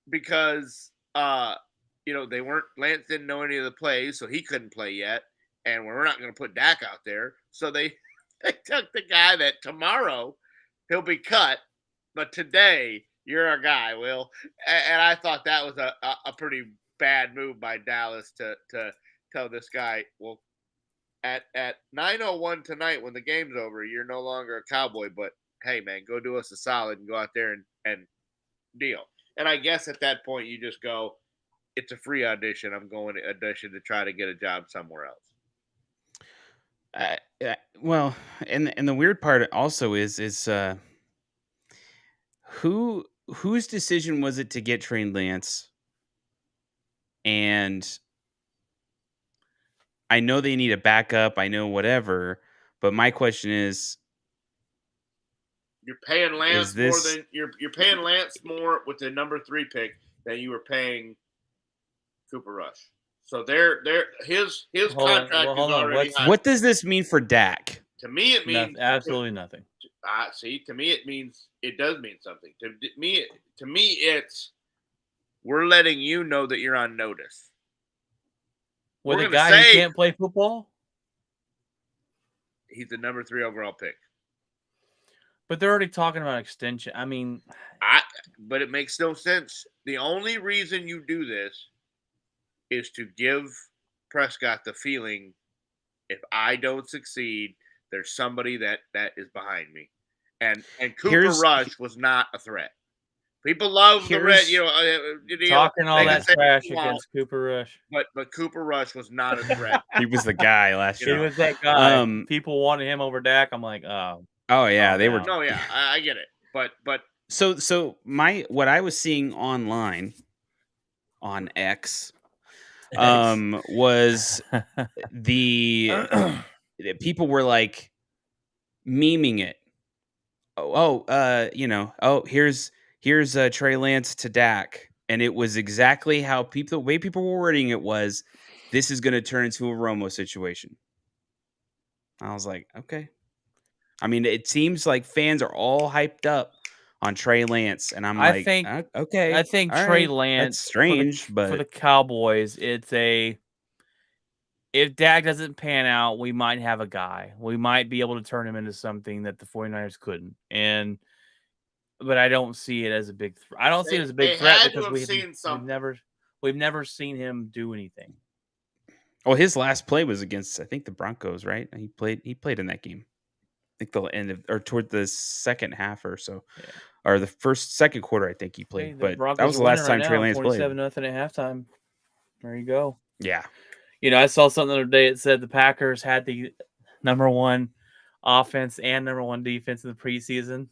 because they weren't. Lance didn't know any of the plays, so he couldn't play yet, and we're not going to put Dak out there. So they took the guy that tomorrow he'll be cut, but today you're our guy, Will. And I thought that was a pretty bad move by Dallas to tell this guy, well, at 9:01 tonight when the game's over, you're no longer a Cowboy, but hey, man, go do us a solid and go out there and deal. And I guess at that point you just go, it's a free audition. I'm going to audition to try to get a job somewhere else. Well, and the weird part also is whose decision was it to get Trey Lance? And I know they need a backup. I know whatever, but my question is, you're paying Lance you're paying Lance more with the number 3 pick than you were paying Cooper Rush. So his contract is already high. What does this mean for Dak? To me, it means absolutely nothing. To me, it does mean something. To me, it's we're letting you know that you're on notice. With a guy who can't play football? He's the number 3 overall pick. But they're already talking about extension. I mean, but it makes no sense. The only reason you do this is to give Prescott the feeling if I don't succeed, there's somebody that is behind me. And Cooper Here's Rush was not a threat. People love the red, here's Talking all they can that say what trash they want, against Cooper Rush. but Cooper Rush was not a threat. he was the guy last You He year. know. was that guy. Um, People wanted him over Dak. I'm like, oh. Oh yeah, calm they were. down. No, yeah, I get it. But So what I was seeing online on X was the people were like memeing it. Here's Trey Lance to Dak, and it was exactly how the way people were wording it was, this is going to turn into a Romo situation. I was like, okay. I mean, it seems like fans are all hyped up on Trey Lance, and I'm like, okay. I think all Trey right, Lance that's strange, but for the Cowboys, it's if Dak doesn't pan out, we might have a guy. We might be able to turn him into something that the 49ers couldn't. But I don't see it as a big I don't see it as a big threat because we've never seen him do anything. well, his last play was against, I think, the Broncos, right? He played in that game. I think the end of or toward the second half or so. Yeah. Or the second quarter, I think he played. Hey, but Broncos that was the last time Trey Lance played. 27-0 at halftime. There you go. Yeah. I saw something the other day. It said the Packers had the number one offense and number one defense in the preseason.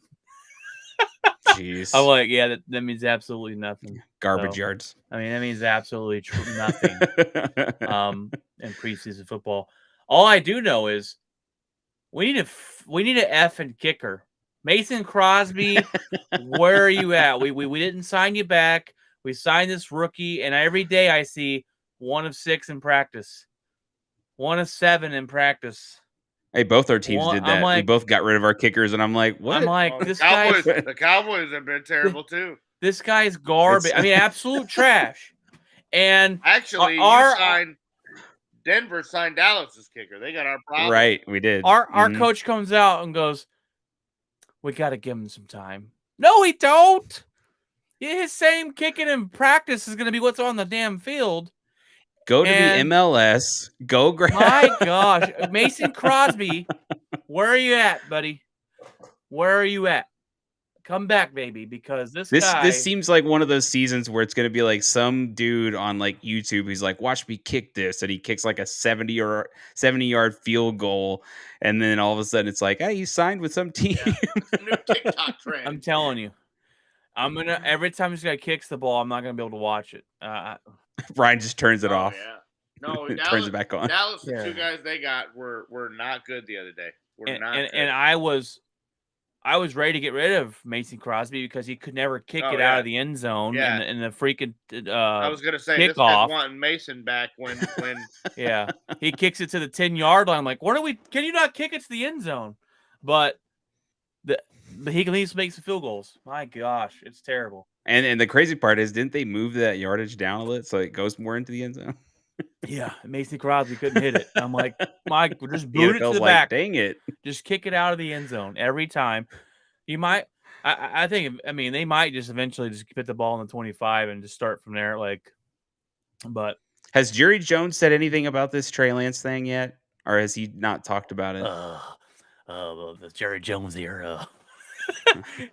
Jeez. I'm like, yeah, that means absolutely nothing. Garbage yards. I mean, that means absolutely nothing in preseason football. All I do know is we need a effing kicker. Mason Crosby, where are you at? We didn't sign you back. We signed this rookie, and every day I see 1 of 6 in practice, 1 of 7 in practice. Hey, both our teams did that. We both got rid of our kickers, and I'm like, what? I'm like, the Cowboys have been terrible too. This guy's garbage. I mean, absolute trash. And actually, Denver signed Dallas's kicker. They got our problem. Right, we did. Our coach comes out and goes, we got to give him some time. No, we don't. His same kicking in practice is going to be what's on the damn field. Go to the MLS. Go grab. My gosh. Mason Crosby, where are you at, buddy? Where are you at? Come back, baby, because this guy... This seems like one of those seasons where it's going to be like some dude on like YouTube who's like, watch me kick this, and he kicks like a 70-yard field goal, and then all of a sudden it's like, hey, you signed with some team. Yeah. New TikTok trend. I'm telling you. Every time this guy kicks the ball, I'm not going to be able to watch it. Brian just turns it off. Yeah. No, turns it back on. Dallas, the 2 guys they got were not good the other day. And I was ready to get rid of Mason Crosby because he could never kick it out of the end zone and the freaking I was gonna say kickoff. This guy's wanting Mason back when yeah, he kicks it to the 10-yard line. I'm like, can you not kick it to the end zone? But he can at least make some field goals. My gosh, it's terrible. And the crazy part is, didn't they move that yardage down a little so it goes more into the end zone? Yeah, Mason Crosby couldn't hit it. I'm like, Mike, just boot it to the back. Dang it. Just kick it out of the end zone every time. You might, I think, they might just eventually just put the ball in the 25 and just start from there. But has Jerry Jones said anything about this Trey Lance thing yet? Or has he not talked about it? The Jerry Jones era.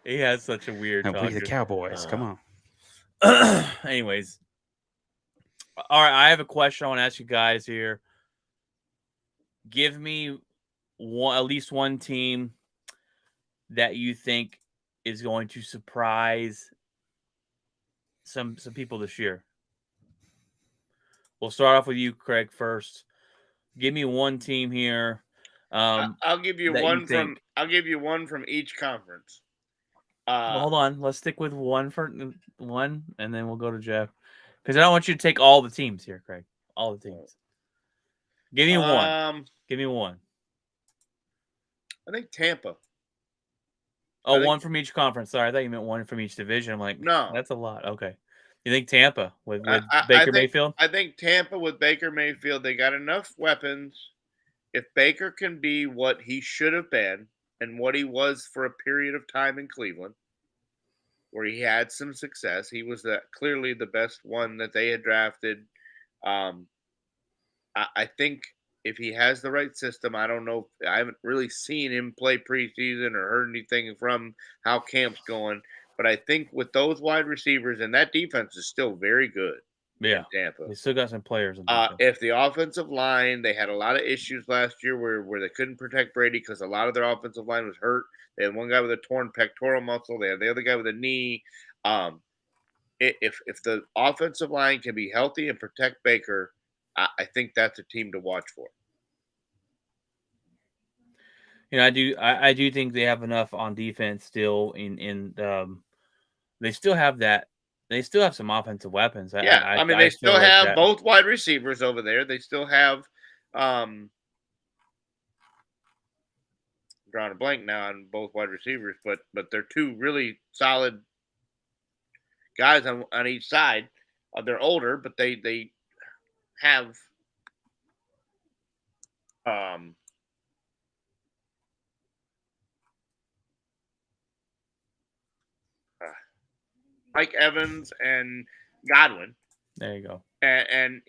He has such a weird talk. We the Cowboys. Come on. Anyways. All right, I have a question I want to ask you guys here. Give me at least one team that you think is going to surprise some people this year. We'll start off with you, Craig, first. Give me one team here. I'll give you one from. I'll give you one from each conference. Hold on. Let's stick with one, and then we'll go to Jeff. Because I don't want you to take all the teams here, Craig. All the teams. Give me one. Give me one. I think Tampa. One from each conference. Sorry, I thought you meant one from each division. I'm like, no, that's a lot. Okay. You think Tampa with Baker Mayfield? I think Tampa with Baker Mayfield, they got enough weapons. If Baker can be what he should have been and what he was for a period of time in Cleveland, where he had some success. He was clearly the best one that they had drafted. I think if he has the right system, I don't know. I haven't really seen him play preseason or heard anything from how camp's going. But I think with those wide receivers and that defense is still very good in Yeah, Tampa. they still got some players on defense. If the offensive line, they had a lot of issues last year where they couldn't protect Brady because a lot of their offensive line was hurt. They had one guy with a torn pectoral muscle. They had the other guy with a knee. Um, if the offensive line can be healthy and protect Baker, I think that's a team to watch for. I do think they have enough on defense still. They still have that. They still have some offensive weapons. Yeah, I mean, I they still still like have that. both wide receivers over there. They still have drawing a blank now on both wide receivers, but they're two really solid guys on each side. They're older, but they have um uh, Mike Evans and Godwin. There you go. And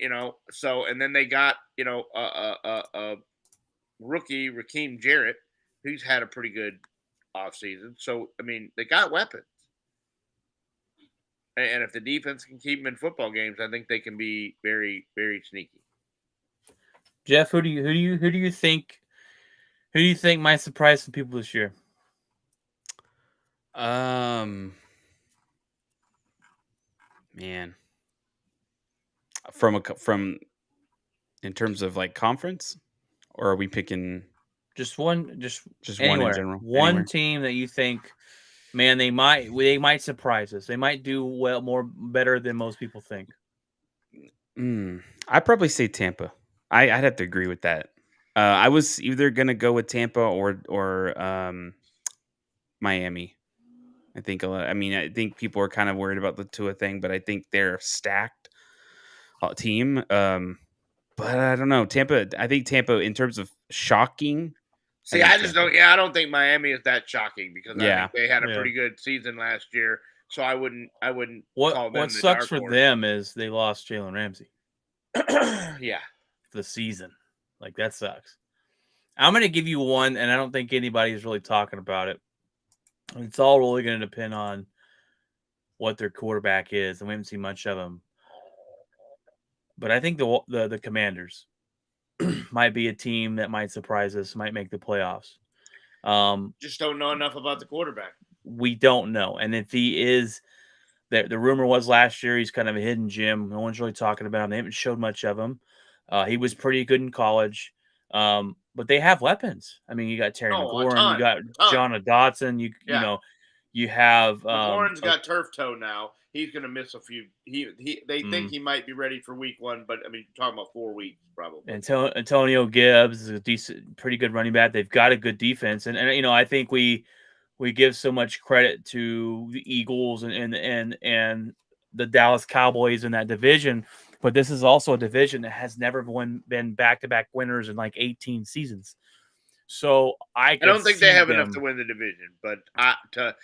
so and then they got a rookie Raheem Jarrett, who's had a pretty good offseason. So I mean, they got weapons, and if the defense can keep them in football games, I think they can be very very sneaky. Jeff, who do you think might surprise some people this year? Man, from in terms of like conference, or are we picking Just one, one in anywhere. general? One Anywhere? team that you think, man, they might surprise us. They might do better than most people think. I'd probably say Tampa. I'd have to agree with that. I was either gonna go with Tampa or Miami. I think I think people are kind of worried about the Tua thing, but I think they're a stacked team. But I don't know. Tampa. I think Tampa, in terms of shocking. See, I just don't. Yeah, I don't think Miami is that shocking because I think they had a Yeah. pretty good season last year. So I wouldn't call them What the sucks dark for horse. them is they lost Jalen Ramsey Yeah. for the season. Like, that sucks. I'm going to give you one, and I don't think anybody's really talking about it. It's all really going to depend on what their quarterback is, and we haven't seen much of him. But I think the Commanders might be a team that might surprise us, might make the playoffs. Just don't know enough about the quarterback. We don't know, and if he is, the rumor was last year he's kind of a hidden gem. No one's really talking about him. They haven't showed much of him. He was pretty good in college, but they have weapons. I mean, you got Terry McLaurin, you got John Dotson, you know, you have McLaurin's got turf toe now. He's going to miss a few. They think he might be ready for week 1, but I mean, you're talking about 4 weeks probably. Antonio Gibbs is a decent, pretty good running back. They've got a good defense, and I think we give so much credit to the Eagles and the Dallas Cowboys in that division, but this is also a division that has never been back-to-back winners in like 18 seasons. So I don't think they have enough to win the division, but to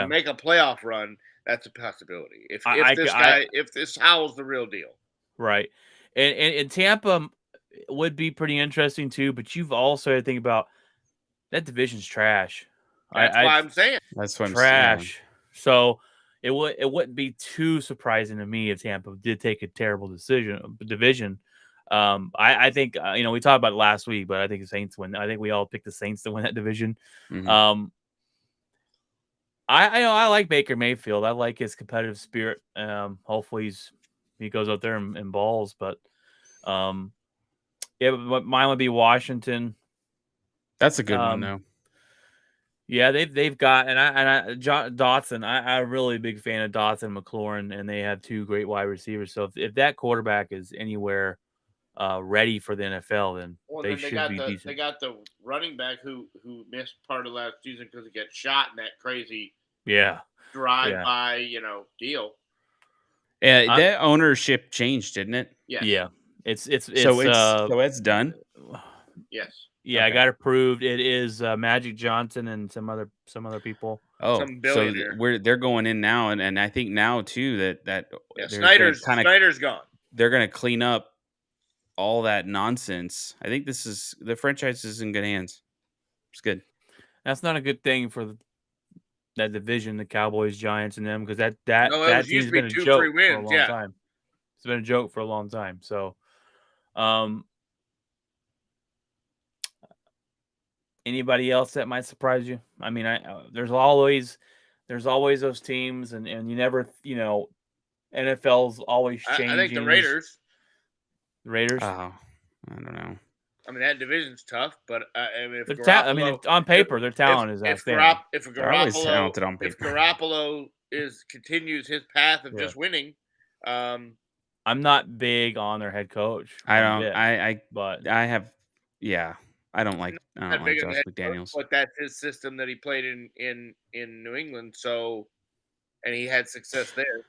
make a playoff run, that's a possibility. If this Howell's the real deal, right? And Tampa would be pretty interesting too, but you've also had to think about that division's trash. That's why I'm saying. That's what trash. So it wouldn't be too surprising to me if Tampa did take a terrible division. I think we talked about it last week, but I think the Saints win. I think we all picked the Saints to win that division. Mm-hmm. I like Baker Mayfield. I like his competitive spirit. Hopefully he goes out there and balls. But mine would be Washington. That's a good one though. Yeah, they've got Dotson. I'm a really big fan of Dotson and McLaurin, and they have 2 great wide receivers. So if that quarterback is anywhere ready for the NFL, then they should be decent. They got the running back who missed part of last season because he got shot in that crazy drive-by deal. Yeah, that ownership changed, didn't it? Yeah. It's done. Yes. Yeah, okay. I got approved. It is Magic Johnson and some other people. Oh, so they're going in now, and I think now too that Snyder's gone. They're going to clean up all that nonsense, I think the franchise is in good hands. It's good. That's not a good thing for that division, the Cowboys, Giants, and them, because No, it that was used team's to be been a 2 free joke for a wins. long Yeah. time. It's been a joke for a long time. So, anybody else that might surprise you? I mean, there's always those teams, and you never, NFL's always changing. I think the Raiders. The Raiders. Oh, I don't know. I mean, that division's tough, but if They're Garoppolo, on paper, their talent is outstanding. They're always Garoppolo, talented on if paper. Garoppolo continues his path of just winning, I'm not big on their head coach. I don't like Josh McDaniels. But that's his system that he played in New England. So, and he had success there.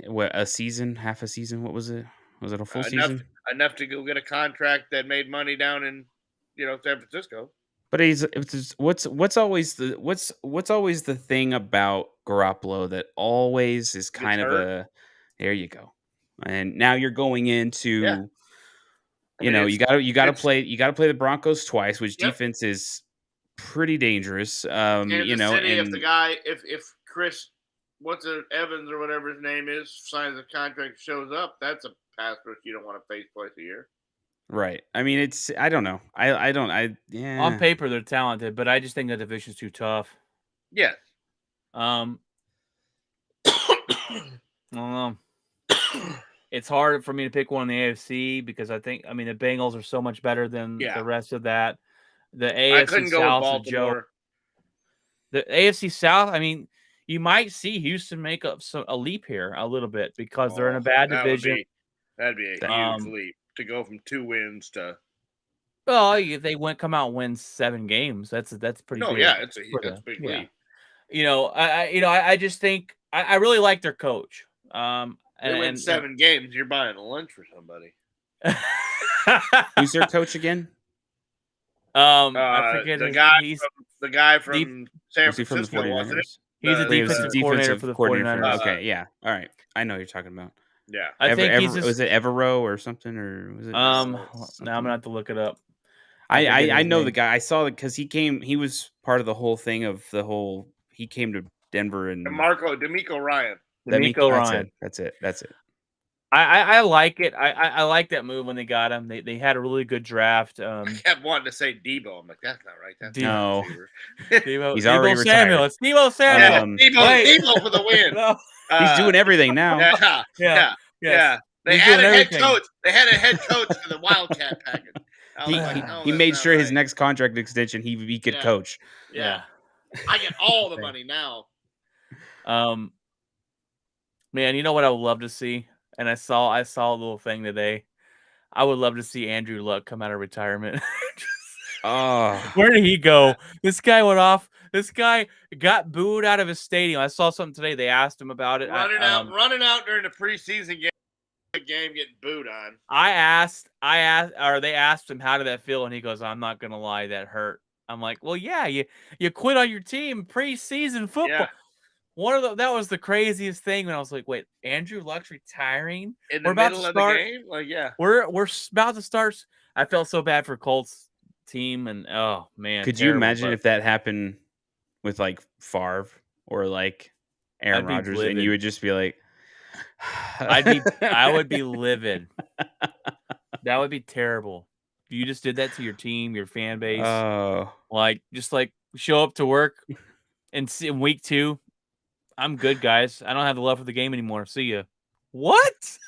What, a season, half a season? What was it? Was it a full season? Enough to go get a contract that made money down in, San Francisco. But what's always the thing about Garoppolo that always is kind of there you go. And now you're going into you got to play the Broncos twice, which defense is pretty dangerous. City, if Chris Evans or whatever his name is signs a contract, shows up, that's a pass rush you don't want to face twice a year. Right. I mean, I don't know. On paper, they're talented, but I just think the division's too tough. Yes. I don't know. It's hard for me to pick one in the AFC because the Bengals are so much better than the rest of that. The AFC I couldn't go South with Baltimore. The AFC South, I mean, you might see Houston make up a leap here a little bit because they're in a bad division. That'd be a huge leap to go from 2 wins to. Well, if they come out and win 7 games, that's pretty. No, big. Yeah, that's a big leap. I just think I really like their coach. They win 7 games, you're buying a lunch for somebody. Who's their coach again? I forget the guy from San Francisco, wasn't it? He's a defensive coordinator for the 49ers. Okay, yeah. All right. I know who you're talking about. Yeah. I think was it Evero or something, or was it now I'm gonna have to look it up. I know the guy. I saw it because he was part of the whole thing of he came to Denver and DeMeco Ryan. That's it. I like it. I like that move when they got him. They had a really good draft. I kept wanting to say Debo. I'm like, that's not right. That's no. Debo. He's already Samuel. retired. It's Debo Samuel. Debo for the win. No. He's doing everything now. Yeah. They had a head coach. They had a head coach for the Wildcat package. He made sure his next contract extension he could coach. Yeah. I get all the money now. Man, you know what I would love to see? And I saw a little thing today. I would love to see Andrew Luck come out of retirement. Where did he go? This guy went off. This guy got booed out of his stadium. I saw something today. They asked him about it. Running out during the preseason game, getting booed on. They asked him, how did that feel? And he goes, I'm not gonna lie, that hurt. I'm like, well, yeah, you quit on your team preseason football. Yeah. That was the craziest thing when I was like, wait, Andrew Luck's retiring? In the middle of the game? Like, yeah. We're about to start. I felt so bad for Colts team, and oh man. Could you imagine if that happened with like Favre or like Aaron Rodgers, and you would just be like, I would be livid. That would be terrible. You just did that to your team, your fan base. Just show up to work and see in week 2. I'm good, guys. I don't have the love for the game anymore. See ya. What?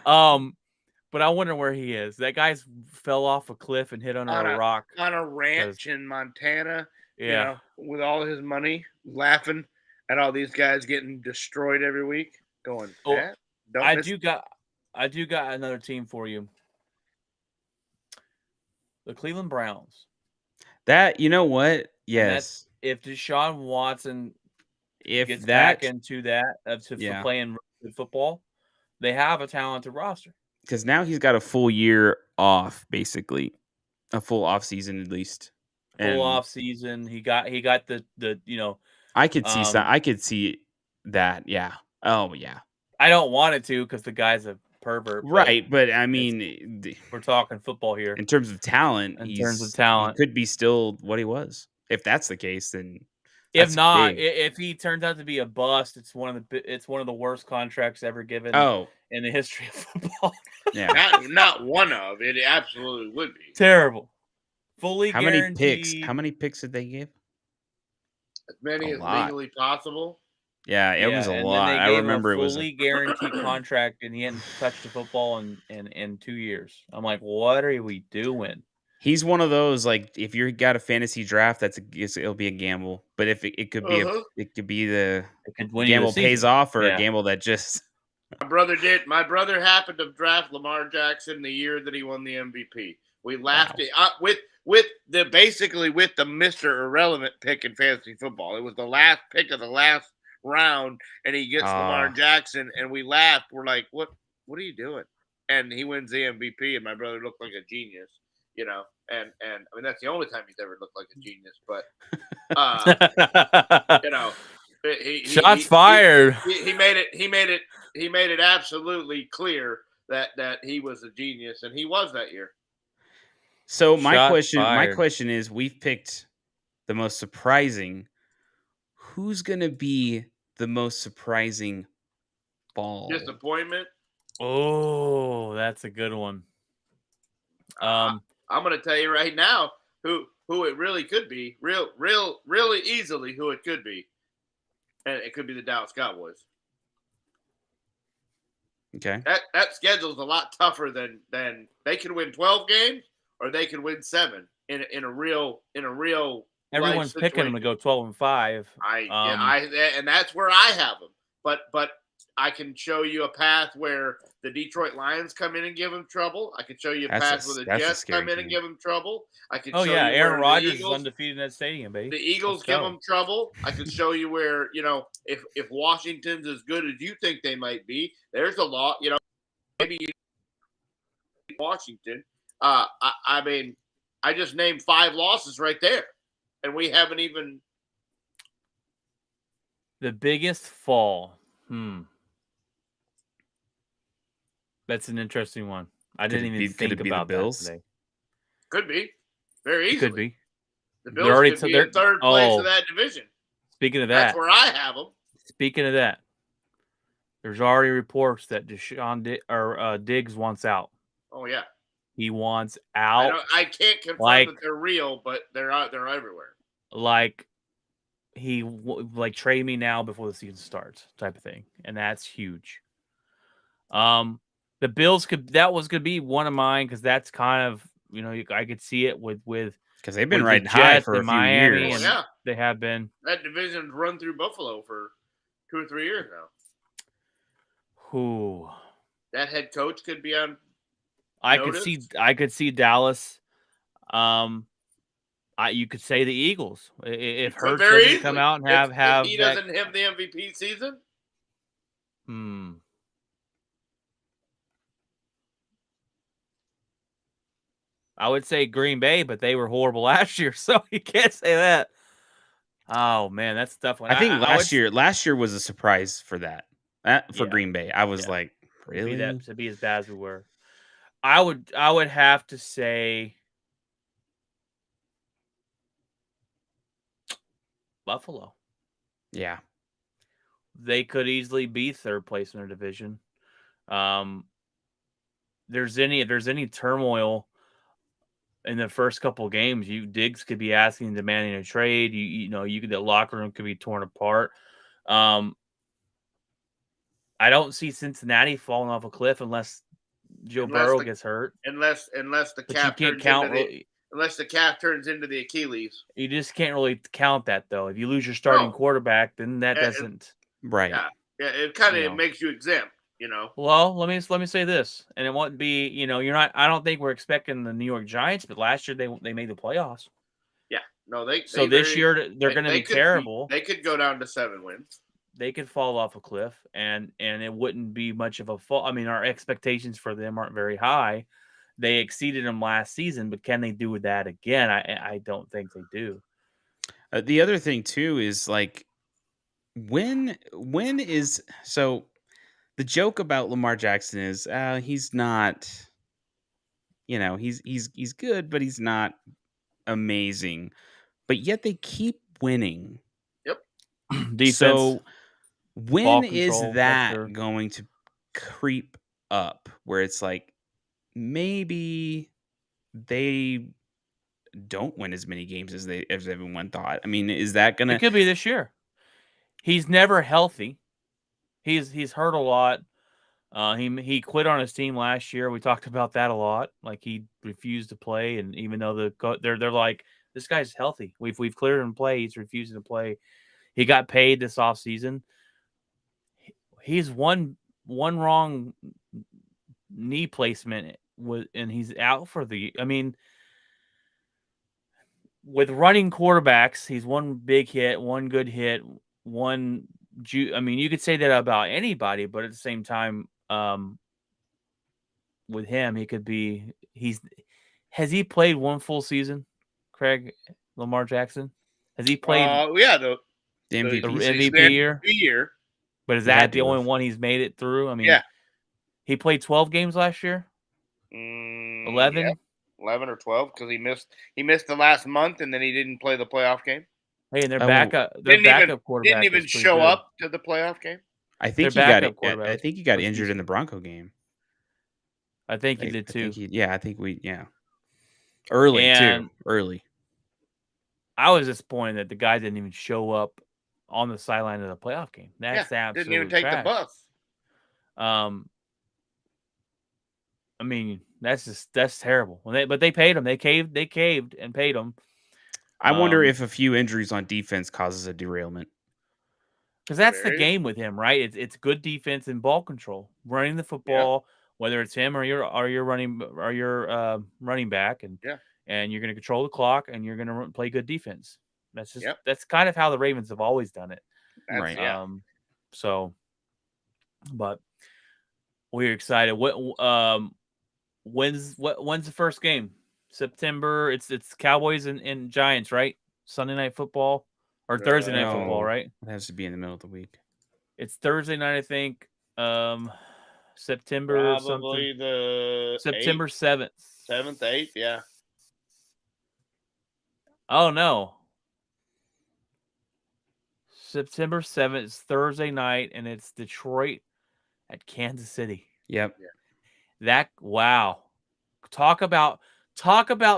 But I wonder where he is. That guy's fell off a cliff and hit under a rock on a ranch in Montana. Yeah, with all his money, laughing at all these guys getting destroyed every week. Going, I do got another team for you. The Cleveland Browns. That, you know what? Yes. If Deshaun Watson gets back into that for playing good football, they have a talented roster. Because now he's got a full year off, basically, a full off season at least. Full off season. He got the I could see I could see that. Yeah. Oh yeah. I don't want it to because the guy's a pervert. Right, but I mean, We're talking football here. in terms of talent, In terms of he talent. could be still what he was. If that's the case, then If that's not, big. if he turns out to be a bust, it's one of the worst contracts ever given Oh, in the history of football. yeah. Not one of it. Absolutely would be. Terrible. Fully How many picks? guaranteed. How many picks did they give? As many A as lot. legally possible. Yeah, it Yeah, was a and then lot. they I gave him a remember it was fully guaranteed contract, and he hadn't touched a football in 2 years. I'm like, what are we doing? he's one of those, like, if you got a fantasy draft, it'll be a gamble. But if it could be Uh-huh. it could be the It could win you the gamble pays season. off or a Yeah. gamble that just My brother happened to draft Lamar Jackson the year that he won the MVP. We laughed with the Mr. Irrelevant pick in fantasy football. It was the last pick of the last round, and he gets Lamar Jackson, and we laughed. We're like, "What are you doing?" And he wins the MVP, and my brother looked like a genius, you know. And I mean that's the only time he's ever looked like a genius. But you know, Shots fired. He made it absolutely clear that he was a genius, and he was that year. So my Shots fired. question is, we've picked the most surprising. Who's gonna be the most surprising ball? Disappointment. Oh, that's a good one. I'm going to tell you right now who it really could be, really easily who it could be, and it could be the Dallas Cowboys. Okay, that schedule's a lot tougher than they can win 12 games or they can win 7 in a real. Everyone's picking them to go 12-5. And that's where I have them. But I can show you a path where the Detroit Lions come in and give them trouble. I can show you a path where the Jets come in and give them trouble. I can show you Aaron where Rodgers is undefeated in that stadium, baby. The Eagles give them trouble. I can show you where, if Washington's as good as you think they might be, there's a lot, maybe Washington. I mean, I just named 5 losses right there, and we haven't even. The biggest fall. That's an interesting one. I didn't even think about that today. Could be. Very easily. Could be. The Bills could be in third place of that division. Speaking of that. That's where I have them. Speaking of that, there's already reports that Diggs wants out. Oh, yeah. He wants out. I can't confirm that they're real, but they're everywhere. Like, trade me now before the season starts type of thing. And that's huge. The Bills that was going to be one of mine because that's kind of, I could see it with because they've been riding high for a few years. Oh, yeah. They have been. That division's run through Buffalo for 2 or 3 years now. Who? That head coach could be on. I could see Dallas. You could say the Eagles if Hurts doesn't come out and have if he doesn't have the MVP season. I would say Green Bay, but they were horrible last year, so you can't say that. Oh man, that's a tough one. I think last year was a surprise for that. For Green Bay. I was like, really? To be as bad as we were. I would have to say Buffalo. Yeah. They could easily be third place in their division. There's any turmoil in the first couple of games, Diggs could be asking, demanding a trade. The locker room could be torn apart. I don't see Cincinnati falling off a cliff unless Joe Burrow gets hurt. Unless the calf turns into the Achilles. You just can't really count that though. If you lose your starting quarterback, then that doesn't. Right. Yeah. It kind of makes you exempt. Well, let me say this, and it won't be. You're not. I don't think we're expecting the New York Giants, but last year they made the playoffs. Yeah, no, they. So this year they're going to be terrible. They could go down to 7 wins. They could fall off a cliff, and it wouldn't be much of a fall. I mean, our expectations for them aren't very high. They exceeded them last season, but can they do that again? I don't think they do. The other thing too is like when is so. the joke about Lamar Jackson is he's not, he's good, but he's not amazing. But yet they keep winning. Yep. Defense, So when ball is control, that's that their- going to creep up where it's like maybe they don't win as many games as everyone thought? I mean, is that It gonna? could be this year. He's never healthy. He's hurt a lot. He quit on his team last year. We talked about that a lot. Like he refused to play, and even though they're like, this guy's healthy. We've cleared him to play. He's refusing to play. He got paid this offseason. He's one wrong knee placement and he's out for the. I mean, with running quarterbacks, he's one big hit, one good hit, one. I mean, you could say that about anybody, but at the same time, with him, he could be. Has he played one full season? Craig Lamar Jackson, has he played Yeah, The the MVP MVP year? But is He had that the to only have. one he's made it through? I mean, Yeah. he played 12 games last year. 11. Yeah, 11 or 12 because he missed the last month and then he didn't play the playoff game. Hey, and their Oh, backup quarterback Didn't even was pretty show good. up to the playoff game. I think Their he got backup it. quarterback I think he got was injured in the decent. Bronco game. I think he did I too. think I think early And too. Early. I was disappointed that the guy didn't even show up on the sideline of the playoff game. That's absolute Didn't even take trash. the bus. I mean, that's terrible. But they paid him. They caved and paid him. I wonder if a few injuries on defense causes a derailment. Because that's the game with him, right? It's good defense and ball control, running the football, whether it's him or your running back, and you're going to control the clock and you're going to play good defense. That's just that's kind of how the Ravens have always done it. Right. Yeah. So, but we're excited. When's the first game? September. It's Cowboys and Giants, right? Sunday night football or Thursday night football, right? It has to be in the middle of the week. It's Thursday night, I think. September Probably something. the September 7th. 7th, 8th, yeah. Oh no. September 7th is Thursday night, and it's Detroit at Kansas City. Yep. Wow. Talk about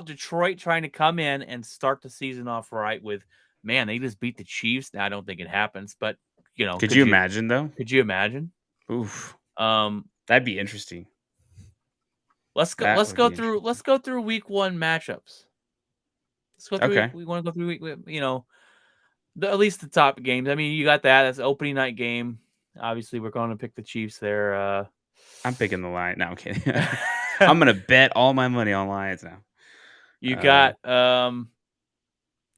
Detroit trying to come in and start the season off right with, man, they just beat the Chiefs. Now I don't think it happens, but could you imagine though? Could you imagine? Oof. That'd be interesting. Let's go through week 1 matchups. Let's go through. Okay. We want to go through at least the top games. I mean, you got that. That's opening night game. Obviously, we're going to pick the Chiefs there. I'm picking the Lions. No, I'm kidding. I'm going to bet all my money on Lions now. You got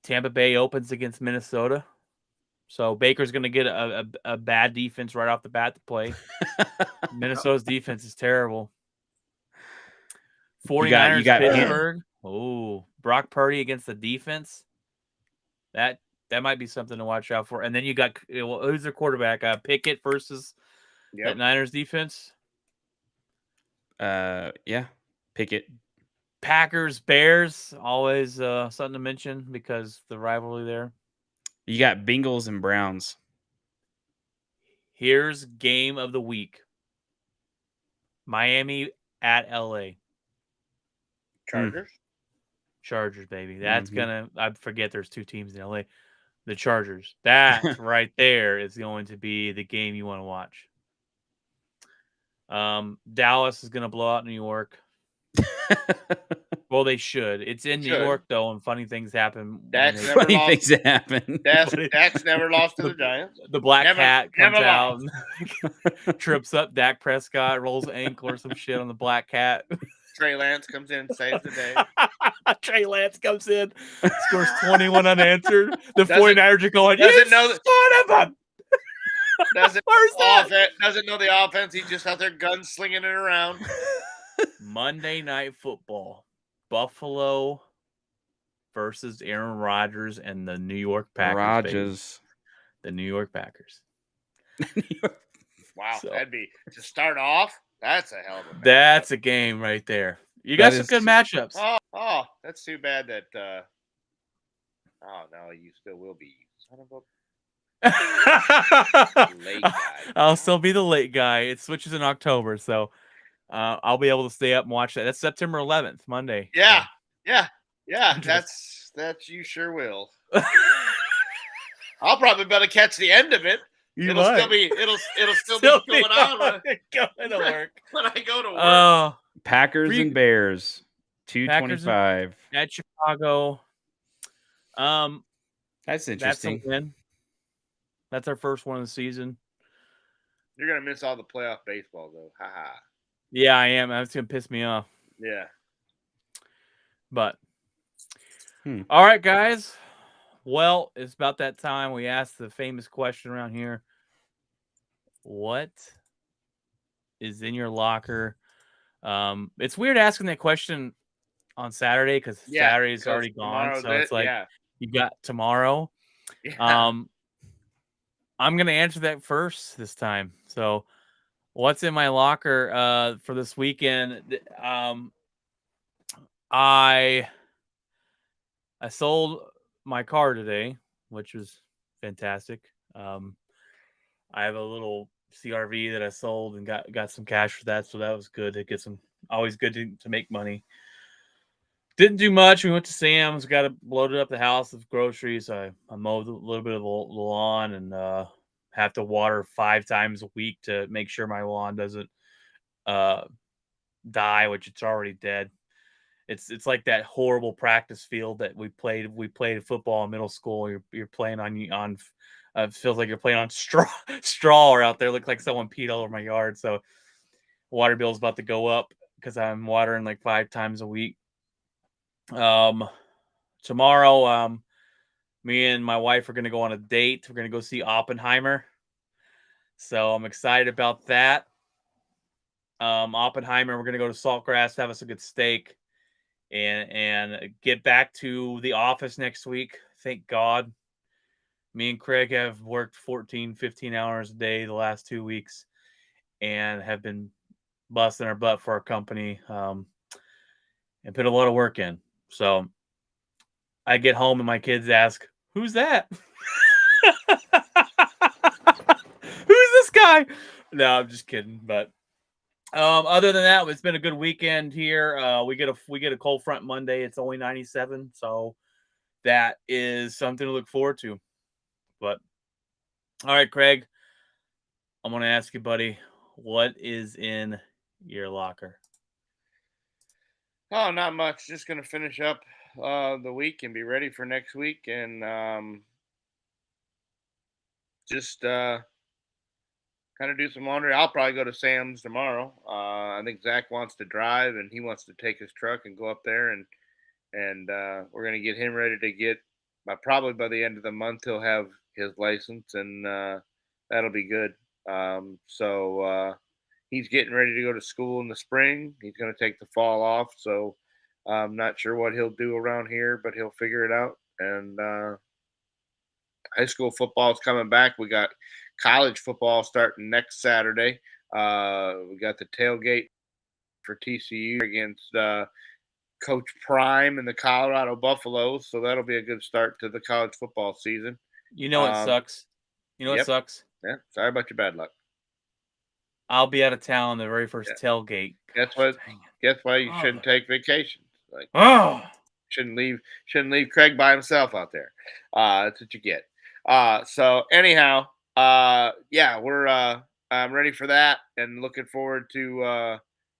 Tampa Bay opens against Minnesota. So Baker's going to get a bad defense right off the bat to play. Minnesota's defense is terrible. 49ers you got Pittsburgh. Oh, Brock Purdy against the defense. That might be something to watch out for. And then you got who's their quarterback? Pickett versus that Niners defense. Yeah, Pickett. Packers Bears, always something to mention because the rivalry there. You got Bengals and Browns. Here's game of the week. Miami at LA. Chargers, baby. That's I forget there's 2 teams in LA. The Chargers. That right there is going to be the game you want to watch. Dallas is going to blow out New York. Well, they should. It's in New York, though, and funny things happen. Dax never lost to the Giants. The black cat comes out and trips up Dak Prescott, rolls an ankle or some shit on the black cat. Trey Lance comes in and saves the day. Trey Lance comes in, scores 21 unanswered. The 49ers are going, doesn't know doesn't know the offense. He's just out there gunslinging it around. Monday Night Football. Buffalo versus Aaron Rodgers and the New York Packers. The New York Packers. Wow, So that'd be to start off. That's a hell of a matchup. that's a game right there. You got That some is good matchups. Oh, that's too bad that. Oh no, you still will be. Son of a late guy. I'll still be the late guy. It switches in October, so I'll be able to stay up and watch that. That's September 11th, Monday. Yeah, So. yeah. That's you sure will. I'll probably better catch the end of it. It'll still be going on going to work when I go to work. Packers and Bears, 225 at Chicago. That's interesting. That's a win. That's our first one of the season. You're gonna miss all the playoff baseball though. Haha. Yeah, I am. That's gonna piss me off. Yeah. But all right, guys. Well, it's about that time. We asked the famous question around here. What is in your locker? It's weird asking that question on Saturday because Saturday's already gone. So it's like you got tomorrow. Yeah. I'm gonna answer that first this time. So what's in my locker for this weekend? I sold my car today, which was fantastic. I have a little CRV that I sold and got some cash for that, so that was good to get some. Always good to make money. Didn't do much. We went to Sam's, got to loaded up the house with groceries. I mowed a little bit of the lawn and have to water 5 times a week to make sure my lawn doesn't die, which it's already dead. It's like that horrible practice field that we played football in middle school. You're playing on it feels like you're playing on straw or out there. Look like someone peed all over my yard. So water bill's about to go up because I'm watering like 5 times a week. Tomorrow, me and my wife are gonna go on a date. We're gonna go see Oppenheimer. So I'm excited about that. Oppenheimer, we're gonna go to Saltgrass, have us a good steak, and get back to the office next week. Thank God. Me and Craig have worked 14, 15 hours a day the last 2 weeks and have been busting our butt for our company and put a lot of work in. So I get home and my kids ask, "Who's that?" Who's this guy? No, I'm just kidding. But other than that, it's been a good weekend here. We get a cold front Monday. It's only 97, so that is something to look forward to. But all right, Craig, I'm going to ask you, buddy, what is in your locker? Oh, not much. Just gonna finish up the week and be ready for next week, and just kind of do some laundry. I'll probably go to Sam's tomorrow. I think Zach wants to drive, and he wants to take his truck and go up there, and we're gonna get him ready to get. Probably by the end of the month, he'll have his license, and that'll be good. So he's getting ready to go to school in the spring. He's going to take the fall off, so I'm not sure what he'll do around here, but he'll figure it out. And high school football is coming back. We got college football starting next Saturday. We got the tailgate for TCU against Coach Prime and the Colorado Buffaloes, so that'll be a good start to the college football season. You know it sucks. It sucks. Yeah, sorry about your bad luck. I'll be out of town the very first tailgate. Guess why you shouldn't take vacations. Like, shouldn't leave Craig by himself out there. That's what you get. So anyhow, yeah, I'm ready for that and looking forward to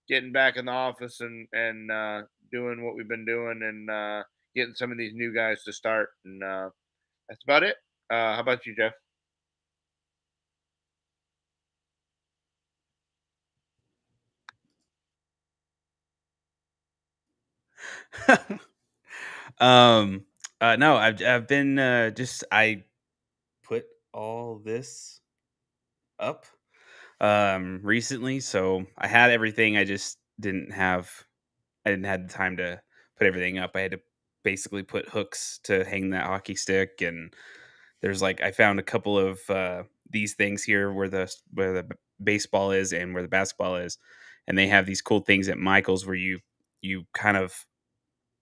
getting back in the office and doing what we've been doing and getting some of these new guys to start. And that's about it. How about you, Jeff? No, I've been I put all this up recently, so I had everything. I just didn't have the time to put everything up. I had to basically put hooks to hang that hockey stick, and there's I found a couple of these things here where the baseball is and where the basketball is, and they have these cool things at Michael's where you kind of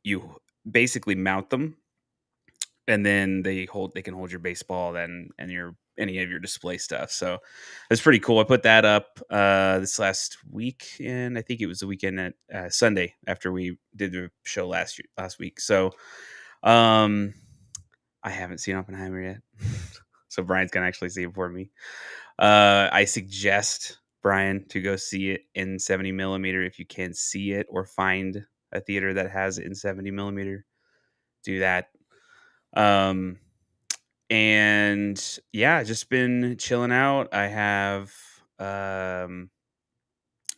you basically mount them, and then they can hold your baseball then and your any of your display stuff. So it's pretty cool. I put that up this last week, and I think it was the weekend at Sunday after we did the show last week. So I haven't seen Oppenheimer yet. So Brian's gonna actually see it for me. I suggest Brian to go see it in 70 millimeter if you can see it or find a theater that has it in 70 millimeter. Do that. And yeah, just been chilling out. I have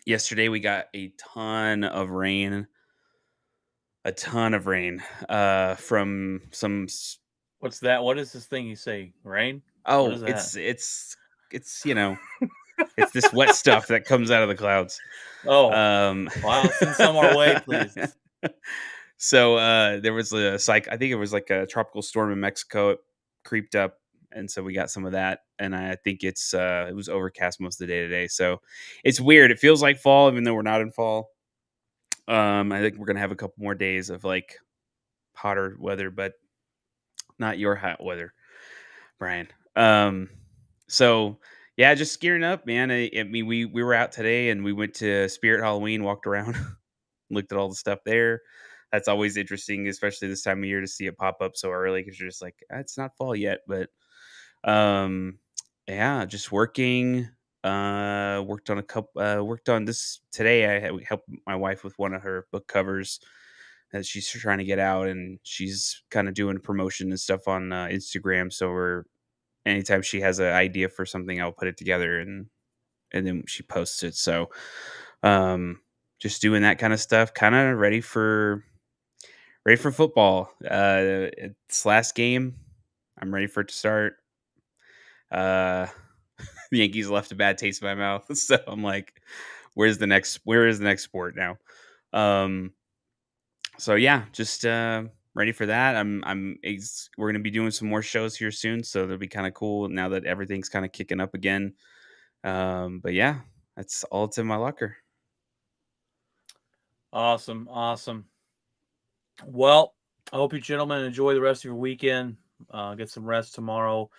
yesterday we got a ton of rain. From some What's that? What is this thing you say? Rain? What is oh, that? it's it's this wet stuff that comes out of the clouds. Oh, Um wow. Send some our way, please. So there was a I think it was like a tropical storm in Mexico. It creeped up, and so we got some of that. And I think it was overcast most of the day today. So it's weird. It feels like fall, even though we're not in fall. I think we're gonna have a couple more days of like hotter weather, but not your hot weather, Brian. So yeah, just gearing up, man. I mean, we were out today and we went to Spirit Halloween, walked around, looked at all the stuff there. That's always interesting, especially this time of year to see it pop up so early because you're just like, it's not fall yet. But yeah, just working. Worked on a couple. Worked on this today. We helped my wife with one of her book covers that she's trying to get out, and she's kind of doing promotion and stuff on Instagram. So we're anytime she has an idea for something, I'll put it together and then she posts it. So just doing that kind of stuff, kind of ready for football. It's last game. I'm ready for it to start. The Yankees left a bad taste in my mouth. So I'm like, where is the next sport now? So yeah, just ready for that. We're going to be doing some more shows here soon, so it'll be kind of cool now that everything's kind of kicking up again. But yeah, that's all it's in my locker. Awesome. Awesome. Well, I hope you gentlemen enjoy the rest of your weekend. Get some rest tomorrow.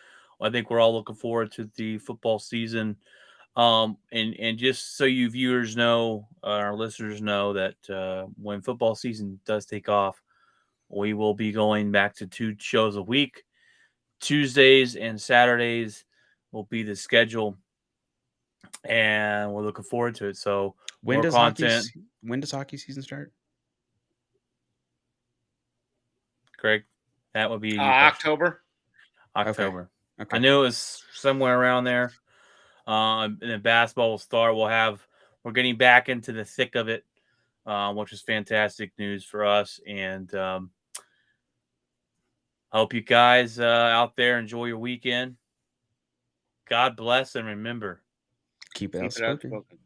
I think we're all looking forward to the football season. And just so you viewers know, our listeners know that when football season does take off, we will be going back to 2 shows a week. Tuesdays and Saturdays will be the schedule, and we're looking forward to it. So When more does content. hockey season start? Craig, that would be a you question. October. Okay. I knew it was somewhere around there. And then basketball will start. We're getting back into the thick of it, which is fantastic news for us. And I hope you guys out there enjoy your weekend. God bless, and remember, Keep it Keep it outspoken. outspoken.